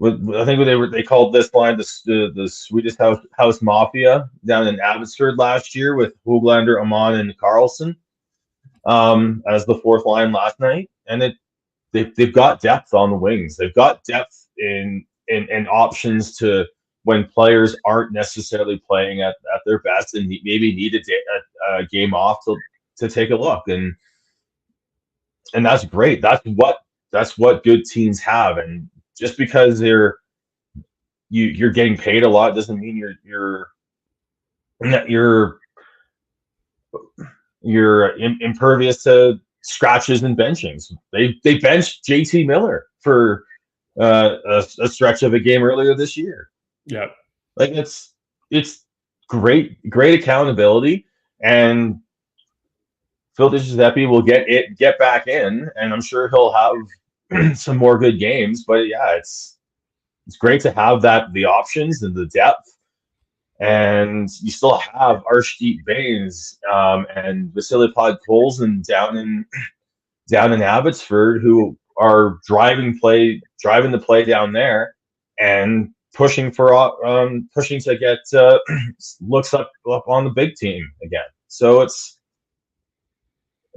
I think they called this line the Swedish House Mafia down in Abbotsford last year with Höglander, Aman, and Carlson as the fourth line last night, and they've got depth on the wings. They've got depth in options to when players aren't necessarily playing at their best and maybe need a game off to take a look, and that's great. That's what good teams have, and just because you're getting paid a lot doesn't mean you're impervious to scratches and benchings. They benched JT Miller for a stretch of a game earlier this year. Yeah, like it's great accountability, and Phil Giuseppe will get back in, and I'm sure he'll have some more good games. But yeah, it's great to have the options and the depth, and you still have Arshdeep Baines and Vasily Podkolzin down in Abbotsford, who are driving the play down there and pushing to get looks up on the big team again. So it's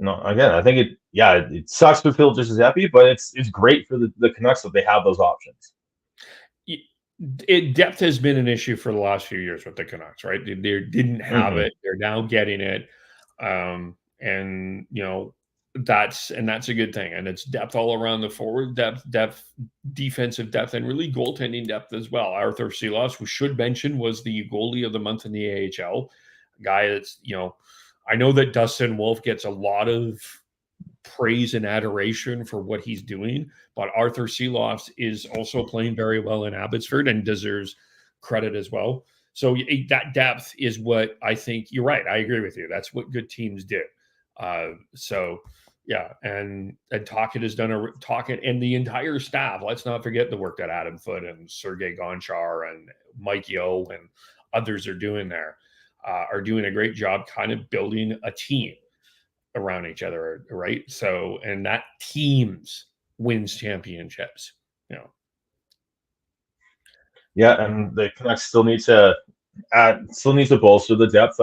again, I think it sucks for Phil Giuseppe, but it's great for the Canucks that they have those options. Depth has been an issue for the last few years with the Canucks, right? They didn't have it. They're now getting it. And that's a good thing. And it's depth all around the forward depth, defensive depth, and really goaltending depth as well. Arthur Silovs, we should mention, was the goalie of the month in the AHL. A guy that's, I know that Dustin Wolf gets a lot of praise and adoration for what he's doing, but Arthur Silovs is also playing very well in Abbotsford and deserves credit as well. So that depth is what I think. You're right. I agree with you. That's what good teams do. So yeah, and Tocchet has done Tocchet and the entire staff. Let's not forget the work that Adam Foote and Sergei Gonchar and Mike Yeo and others are doing there. Are doing a great job kind of building a team around each other, right? So, and that teams wins championships, Yeah, and the Canucks still need to bolster the depth,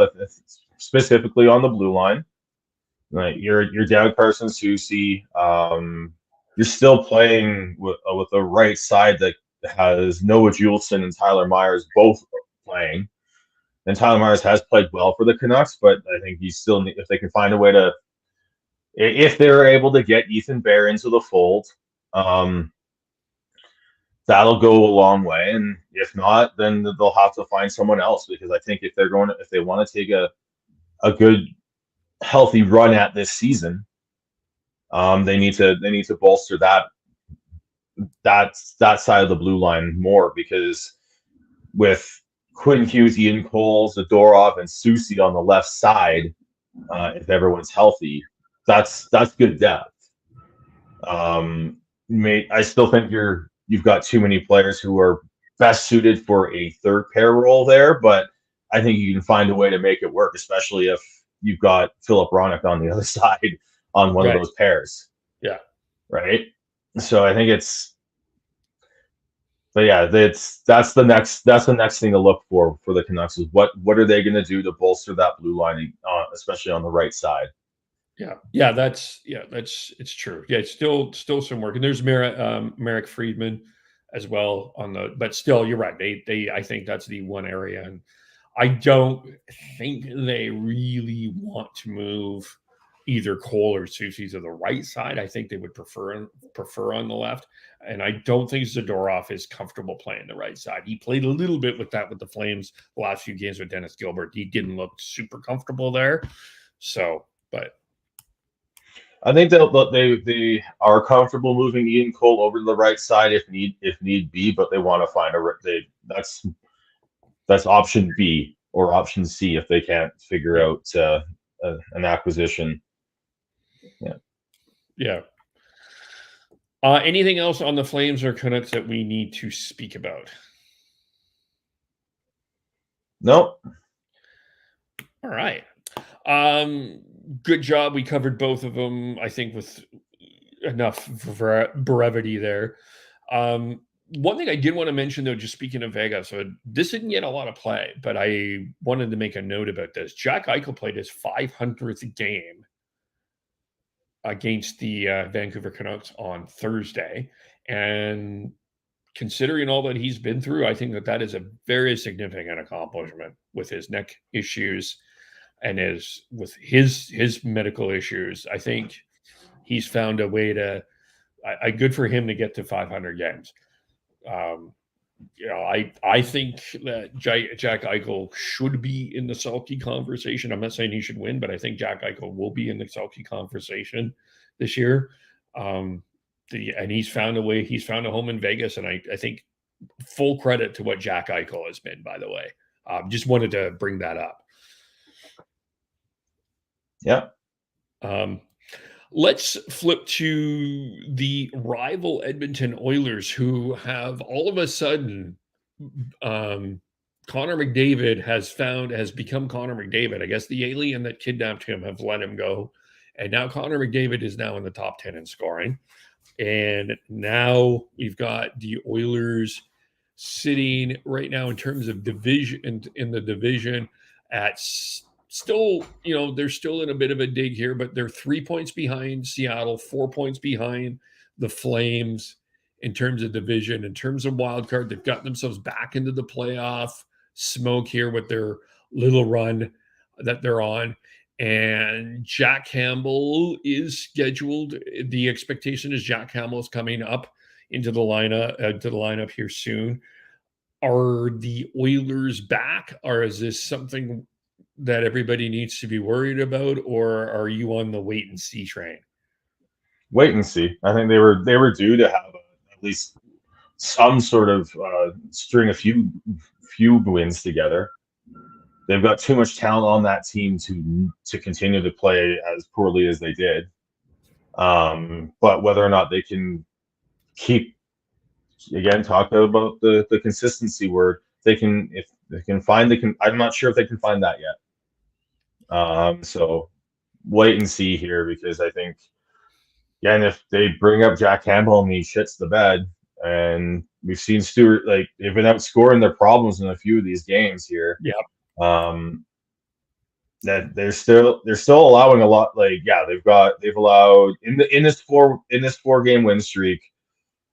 specifically on the blue line. Right, you're down Carson Soucy. You're still playing with a right side that has Noah Juleson and Tyler Myers both playing. And Tyler Myers has played well for the Canucks, but I think if they can find a way to, if they're able to get Ethan Bear into the fold, that'll go a long way. And if not, then they'll have to find someone else, because I think if they want to take a good, healthy run at this season, they need to bolster that side of the blue line more, because with Quinn Hughes, Ian Cole, Zadorov, and Soucy on the left side, if everyone's healthy, that's good depth. I still think you've got too many players who are best suited for a third pair role there, but I think you can find a way to make it work, especially if you've got Philip Roenick on the other side on one of those pairs. Yeah. Right. So I think that's the next thing to look for the Canucks is what are they going to do to bolster that blue line, especially on the right side. Yeah, that's it's true. Yeah, it's still some work, and there's Merrick Friedman as well but still, you're right. I think that's the one area, and I don't think they really want to move either Cole or Soucy to the right side. I think they would prefer on the left. And I don't think Zadorov is comfortable playing the right side. He played a little bit with the Flames the last few games with Dennis Gilbert. He didn't look super comfortable there. So, but I think they are comfortable moving Ian Cole over to the right side if need be, but they want to find that's option B or option C if they can't figure out an acquisition. Yeah. Anything else on the Flames or Canucks that we need to speak about? Nope. All right. Good job. We covered both of them, I think, with enough brevity there. One thing I did want to mention, though, just speaking of Vegas, so this didn't get a lot of play, but I wanted to make a note about this. Jack Eichel played his 500th game against the Vancouver Canucks on Thursday. And considering all that he's been through, I think that is a very significant accomplishment with his neck issues and with his medical issues. I think he's found a way to good for him to get to 500 games. I think that Jack Eichel should be in the Selke conversation. I'm not saying he should win, but I think Jack Eichel will be in the Selke conversation this year. And he's found a way. He's found a home in Vegas, and I think full credit to what Jack Eichel has been. By the way, just wanted to bring that up. Yeah. Let's flip to the rival Edmonton Oilers, who have all of a sudden, Connor McDavid has become Connor McDavid. I guess the alien that kidnapped him have let him go. And now Connor McDavid is now in the top 10 in scoring. And now we've got the Oilers sitting right now in terms of division in the division at still, they're still in a bit of a dig here, but they're 3 points behind Seattle, 4 points behind the Flames in terms of division. In terms of wild card, they've got themselves back into the playoff smoke here with their little run that they're on. And Jack Campbell is scheduled. The expectation is Jack Campbell is coming up into the lineup here soon. Are the Oilers back, or is this something that everybody needs to be worried about, or are you on the wait and see train? Wait and see. I think they were due to have at least some sort of string a few wins together. They've got too much talent on that team to continue to play as poorly as they did. But whether or not they can keep, again, talk about the consistency word, I'm not sure if they can find that yet. So wait and see here, because I think, again, if they bring up Jack Campbell and he shits the bed, and we've seen Stewart, like, they've been outscoring their problems in a few of these games here. Yeah. That they're still allowing a lot. Like, yeah, they've allowed in this 4-game win streak,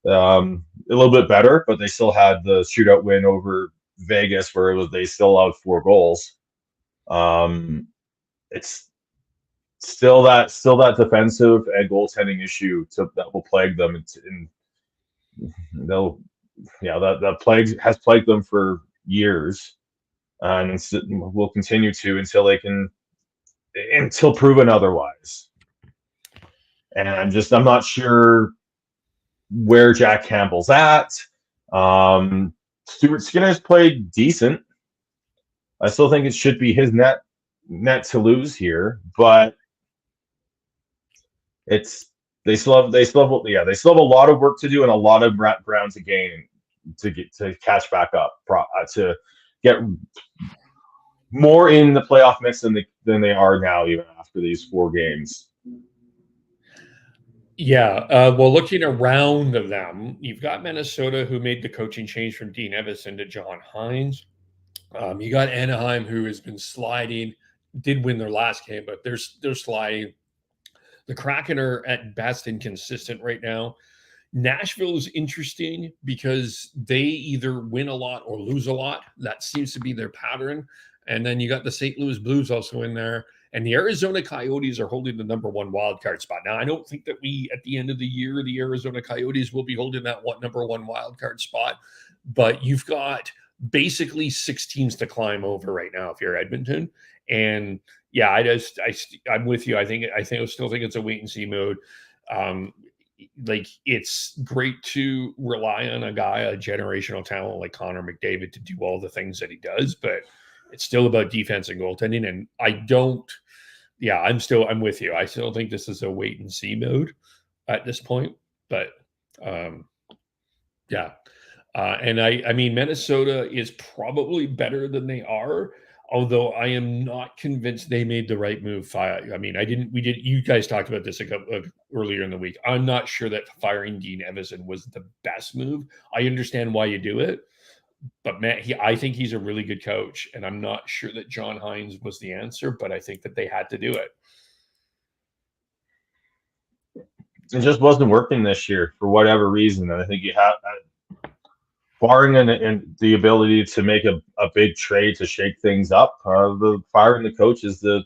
a little bit better, but they still had the shootout win over Vegas where they still allowed 4 goals. It's still that defensive and goaltending issue that will plague them, that plague has plagued them for years, and will continue to until proven otherwise. And I'm not sure where Jack Campbell's at. Stuart Skinner's played decent. I still think it should be his net to lose here, but they still have a lot of work to do and a lot of ground to gain to catch back up, to get more in the playoff mix than they are now, even after these 4 games. Yeah, well, looking around them, you've got Minnesota, who made the coaching change from Dean Evison to John Hines. You got Anaheim, who has been sliding, did win their last game, but they're sliding. The Kraken are at best inconsistent right now. Nashville is interesting because they either win a lot or lose a lot. That seems to be their pattern. And then you got the St. Louis Blues also in there. And the Arizona Coyotes are holding the number 1 wildcard spot. Now, I don't think that at the end of the year, the Arizona Coyotes will be holding that number 1 wildcard spot. But you've got basically 6 teams to climb over right now if you're Edmonton. And yeah, I'm with you. I still think it's a wait and see mode. Like it's great to rely on a generational talent like Connor McDavid to do all the things that he does, but it's still about defense and goaltending. And I'm with you. I still think this is a wait and see mode at this point, but yeah. And I mean, Minnesota is probably better than they are, although I am not convinced they made the right move. You guys talked about this earlier in the week. I'm not sure that firing Dean Evason was the best move. I understand why you do it, but man, I think he's a really good coach, and I'm not sure that John Hines was the answer, but I think that they had to do it. It just wasn't working this year for whatever reason. And I think you have, barring the ability to make a big trade to shake things up, the firing the coach is the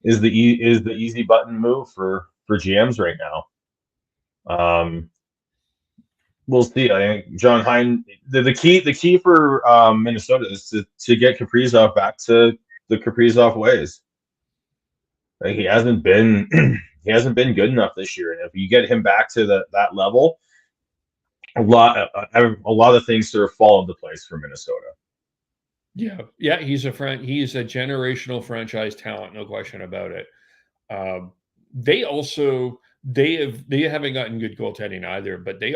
easy button move for GMs right now. We'll see. I think John Hine, the key for Minnesota is to get Kaprizov back to the Kaprizov ways. Like he hasn't been good enough this year, and if you get him back to that level, a lot of things sort of fall into place for Minnesota. Yeah, he's a generational franchise talent, no question about it. They haven't gotten good goaltending either, but they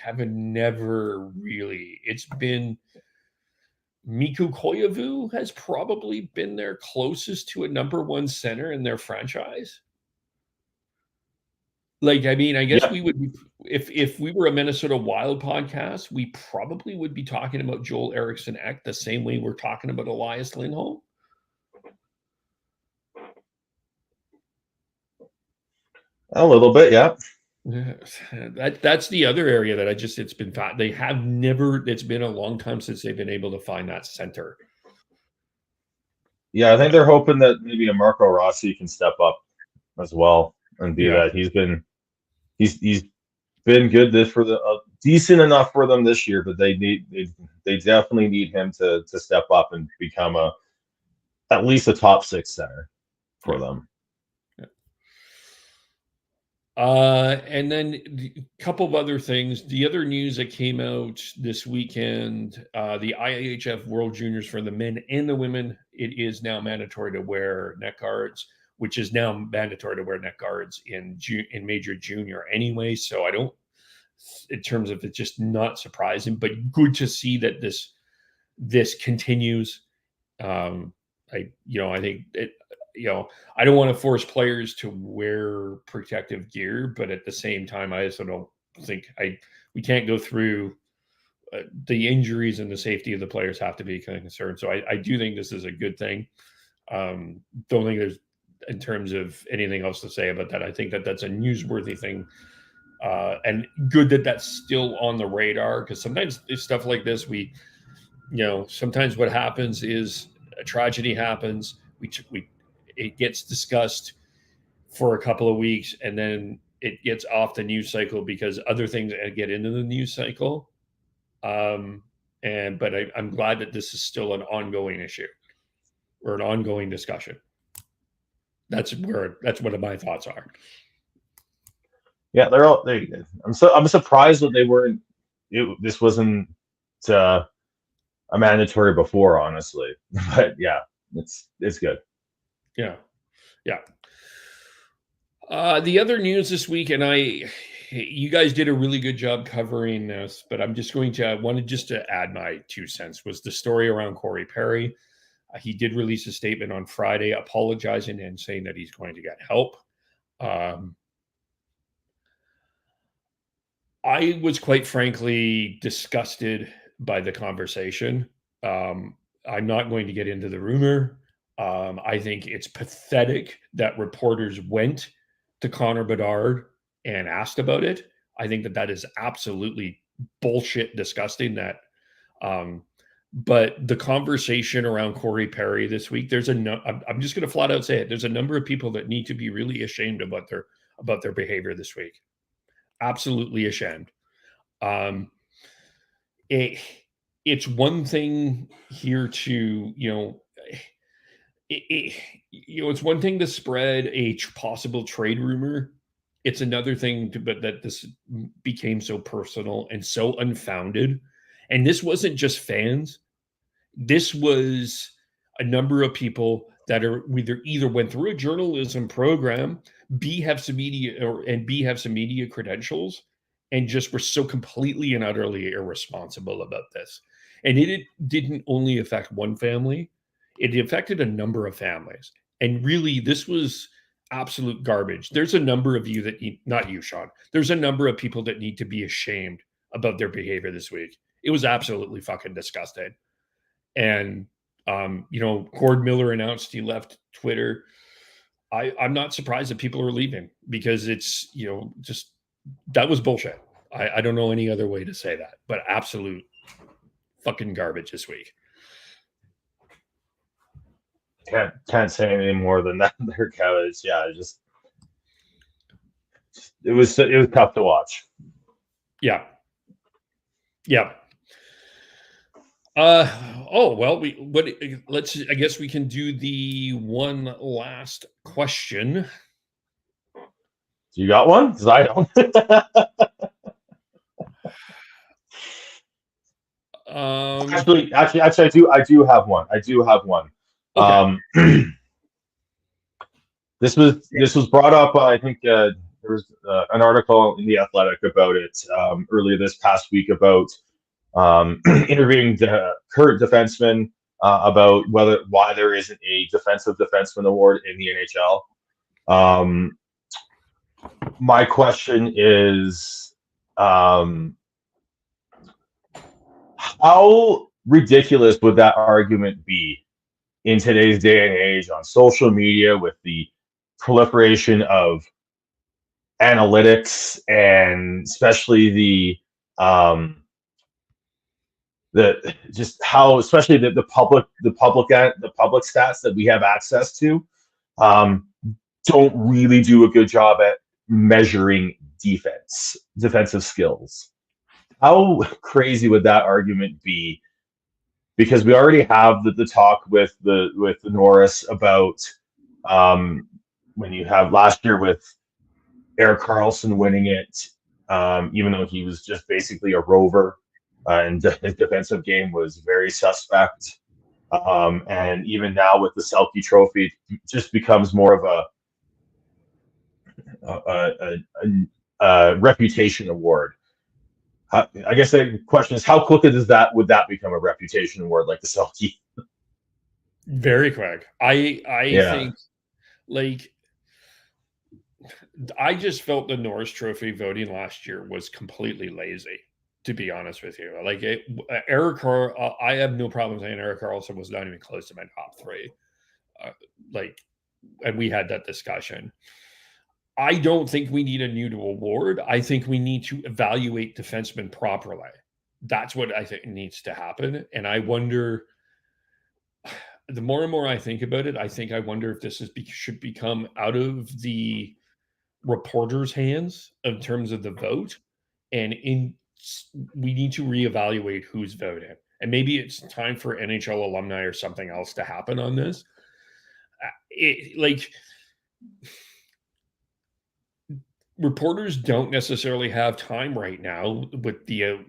haven't never really. It's been Mikko Koivu has probably been their closest to a number one center in their franchise. Like, I mean, I guess we would be, if we were a Minnesota Wild podcast, we probably would be talking about Joel Eriksson Ek the same way we're talking about Elias Lindholm. A little bit, yeah. That's the other area that it's been they have never. It's been a long time since they've been able to find that center. Yeah, I think they're hoping that maybe a Marco Rossi can step up as well and be that. He's been good for decent enough for them this year, but they definitely need him to step up and become at least a top 6 center for them. And then a couple of other things. The other news that came out this weekend, the IIHF World Juniors for the men and the women, it is now mandatory to wear neck guards, which is now mandatory to wear neck guards in major junior anyway. So I don't, in terms of it's just not surprising, but good to see that this continues. I think it. I don't want to force players to wear protective gear, but at the same time, I also don't think we can't go through the injuries and the safety of the players have to be kind of concerned. So I do think this is a good thing. Don't think there's, in terms of anything else to say about that. I think that that's a newsworthy thing, and good that that's still on the radar, because sometimes stuff like this, sometimes what happens is a tragedy happens. It gets discussed for a couple of weeks, and then it gets off the news cycle because other things get into the news cycle. But I'm glad that this is still an ongoing issue or an ongoing discussion. That's what my thoughts are. Yeah, I'm surprised that they weren't. This wasn't a mandatory before, honestly. But yeah, it's good. Yeah. The other news this week, and you guys did a really good job covering this, but I'm just wanted to add my 2 cents, was the story around Corey Perry. He did release a statement on Friday apologizing and saying that he's going to get help. I was quite frankly disgusted by the conversation. I'm not going to get into the rumor. I think it's pathetic that reporters went to Connor Bedard and asked about it. I think that is absolutely bullshit, disgusting. But the conversation around Corey Perry this week, I'm just going to flat out say it. There's a number of people that need to be really ashamed about their behavior this week. Absolutely ashamed. It's one thing here to, It's one thing to spread a possible trade rumor. It's another thing but that this became so personal and so unfounded. And this wasn't just fans. This was a number of people that are either went through a journalism program, B have some media credentials, and just were so completely and utterly irresponsible about this. And it didn't only affect one family, it affected a number of families. And really, this was absolute garbage. There's a number of you that need, not you, Sean, there's a number of people that need to be ashamed about their behavior this week. It was absolutely fucking disgusting. And, Gord Miller announced he left Twitter. I'm not surprised that people are leaving because it's, just that was bullshit. I don't know any other way to say that, but absolute fucking garbage this week. Can't say anything more than that. There, Kevin. Yeah, it was tough to watch. Yeah. I guess we can do the one last question. You got one? Because I don't. Actually, I do have one. Okay. This was brought up. I think there was an article in The Athletic about it earlier this past week about interviewing the current defenseman about why there isn't a defensive defenseman award in the NHL. My question is, how ridiculous would that argument be in today's day and age on social media with the proliferation of analytics and especially the public stats that we have access to don't really do a good job at measuring defensive skills. How crazy would that argument be? Because we already have the talk with the Norris about when you have last year with Erik Karlsson winning it, even though he was just basically a rover and his defensive game was very suspect. And even now with the Selke Trophy, it just becomes more of a reputation award. I guess the question is, how quickly would that become a reputation award like the Selke? Very quick. I think, like, I just felt the Norris Trophy voting last year was completely lazy, to be honest with you. Like, I have no problem saying Erik Karlsson was not even close to my top three. And we had that discussion. I don't think we need a new award. I think we need to evaluate defensemen properly. That's what I think needs to happen. And I wonder, the more and more I think about it, I wonder if this should become out of the reporters' hands in terms of the vote. And we need to reevaluate who's voting. And maybe it's time for NHL alumni or something else to happen on this. Reporters don't necessarily have time right now with the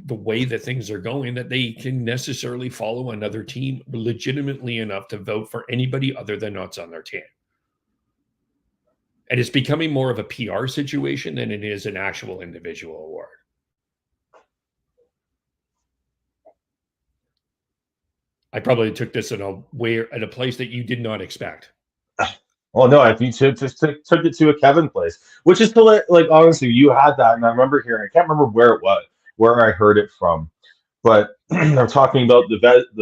way that things are going that they can necessarily follow another team legitimately enough to vote for anybody other than what's on their team. And it's becoming more of a PR situation than it is an actual individual award. I probably took this at a place that you did not expect. Well, no, I think took it to a Kevin place, which is still like, honestly, you had that, and I remember hearing. I can't remember where it was, where I heard it from, but I'm talking about the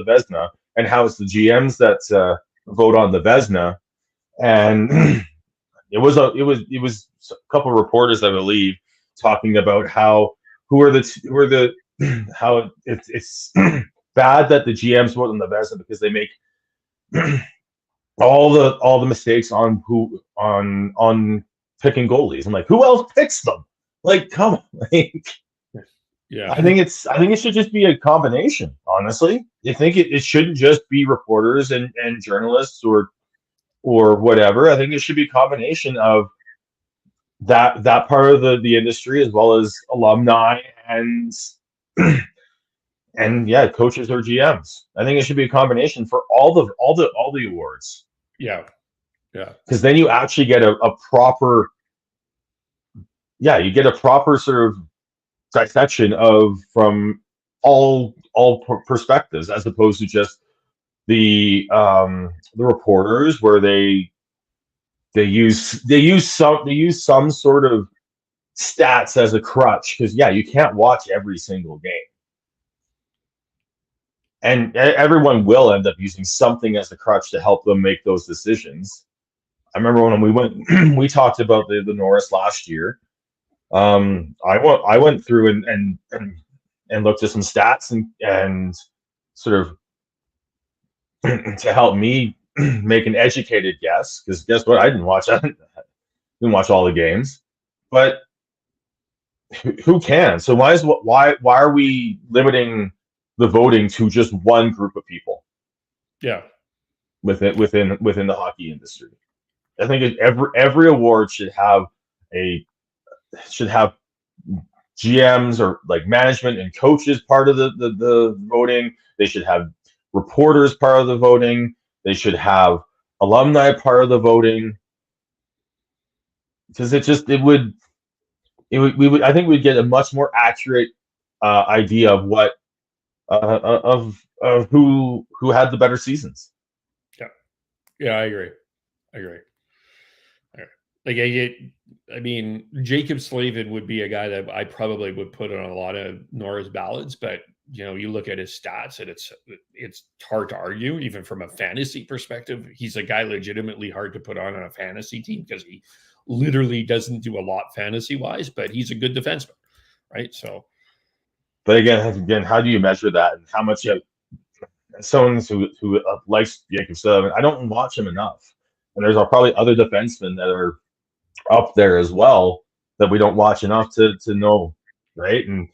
Vezina and how it's the GMs that vote on the Vezina, and it was a couple of reporters, I believe, talking about how how it's bad that the GMs vote on the Vezina because they make all the mistakes on picking goalies. I'm like, who else picks them? Like, come on. Yeah. I think it should just be a combination, honestly. I think it shouldn't just be reporters and journalists or whatever. I think it should be a combination of that part of the industry as well as alumni and and yeah, coaches or GMs. I think it should be a combination for all the awards. Yeah. Because then you actually get a proper, you get a proper sort of dissection of from all perspectives, as opposed to just the reporters where they use some sort of stats as a crutch, because you can't watch every single game, and everyone will end up using something as a crutch to help them make those decisions. I remember when we talked about the Norris last year. I went through and looked at some stats and sort of to help me make an educated guess, because guess what? I didn't watch all the games, but who can? So why are we limiting the voting to just one group of people? Yeah. Within the hockey industry, I think every award should have GMs or like management and coaches part of the voting. They should have reporters part of the voting. They should have alumni part of the voting, because we would, I think we'd get a much more accurate idea of what of who had the better seasons. Yeah, I agree. Like I mean, Jacob Slavin would be a guy that I probably would put on a lot of Norris ballots, but you look at his stats and it's hard to argue, even from a fantasy perspective. He's a guy legitimately hard to put on a fantasy team because he literally doesn't do a lot fantasy wise, but he's a good defenseman, right? So, but again, how do you measure that, and how much? Someone who likes Jacob Slavin, I don't watch him enough, and there's probably other defensemen that are up there as well that we don't watch enough to know, right? And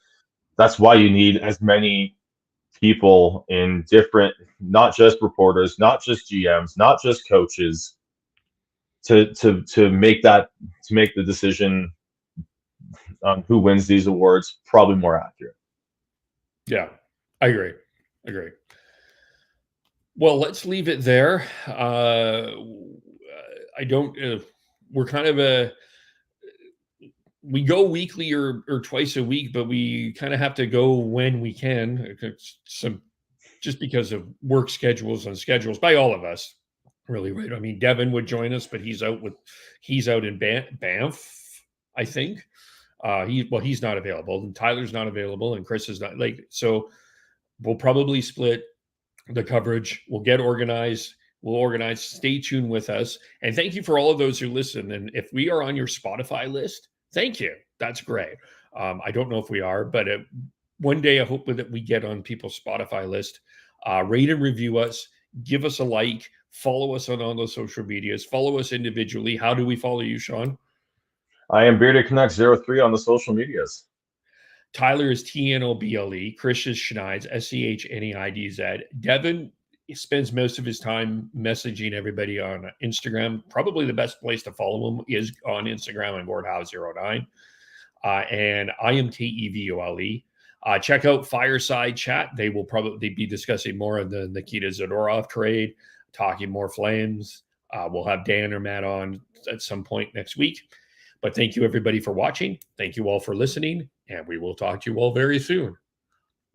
that's why you need as many people in different, not just reporters, not just GMs, not just coaches, to make the decision on who wins these awards probably more accurate. Yeah, I agree. Well, let's leave it there. I don't. We're kind of we go weekly or twice a week, but we kind of have to go when we can. Just because of work schedules by all of us, really, right? I mean, Devin would join us, but he's out in Banff, I think. He's not available, and Tyler's not available, and Chris is not. So we'll probably split the coverage. We'll get organized. We'll organize. Stay tuned with us. And thank you for all of those who listen. And if we are on your Spotify list, thank you. That's great. I don't know if we are, but one day I hope that we get on people's Spotify list. Rate and review us. Give us a like. Follow us on all those social medias. Follow us individually. How do we follow you, Sean? I am Bearded Canucks 03 on the social medias. Tyler is TNOBLE. Chris is Schneidz, SCHNEIDZ. Devin spends most of his time messaging everybody on Instagram. Probably the best place to follow him is on Instagram and Gordhowe09. And I am KEVOLE. Check out Fireside Chat. They will probably be discussing more of the Nikita Zadorov trade, talking more Flames. We'll have Dan or Matt on at some point next week. But thank you, everybody, for watching. Thank you all for listening. And we will talk to you all very soon.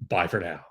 Bye for now.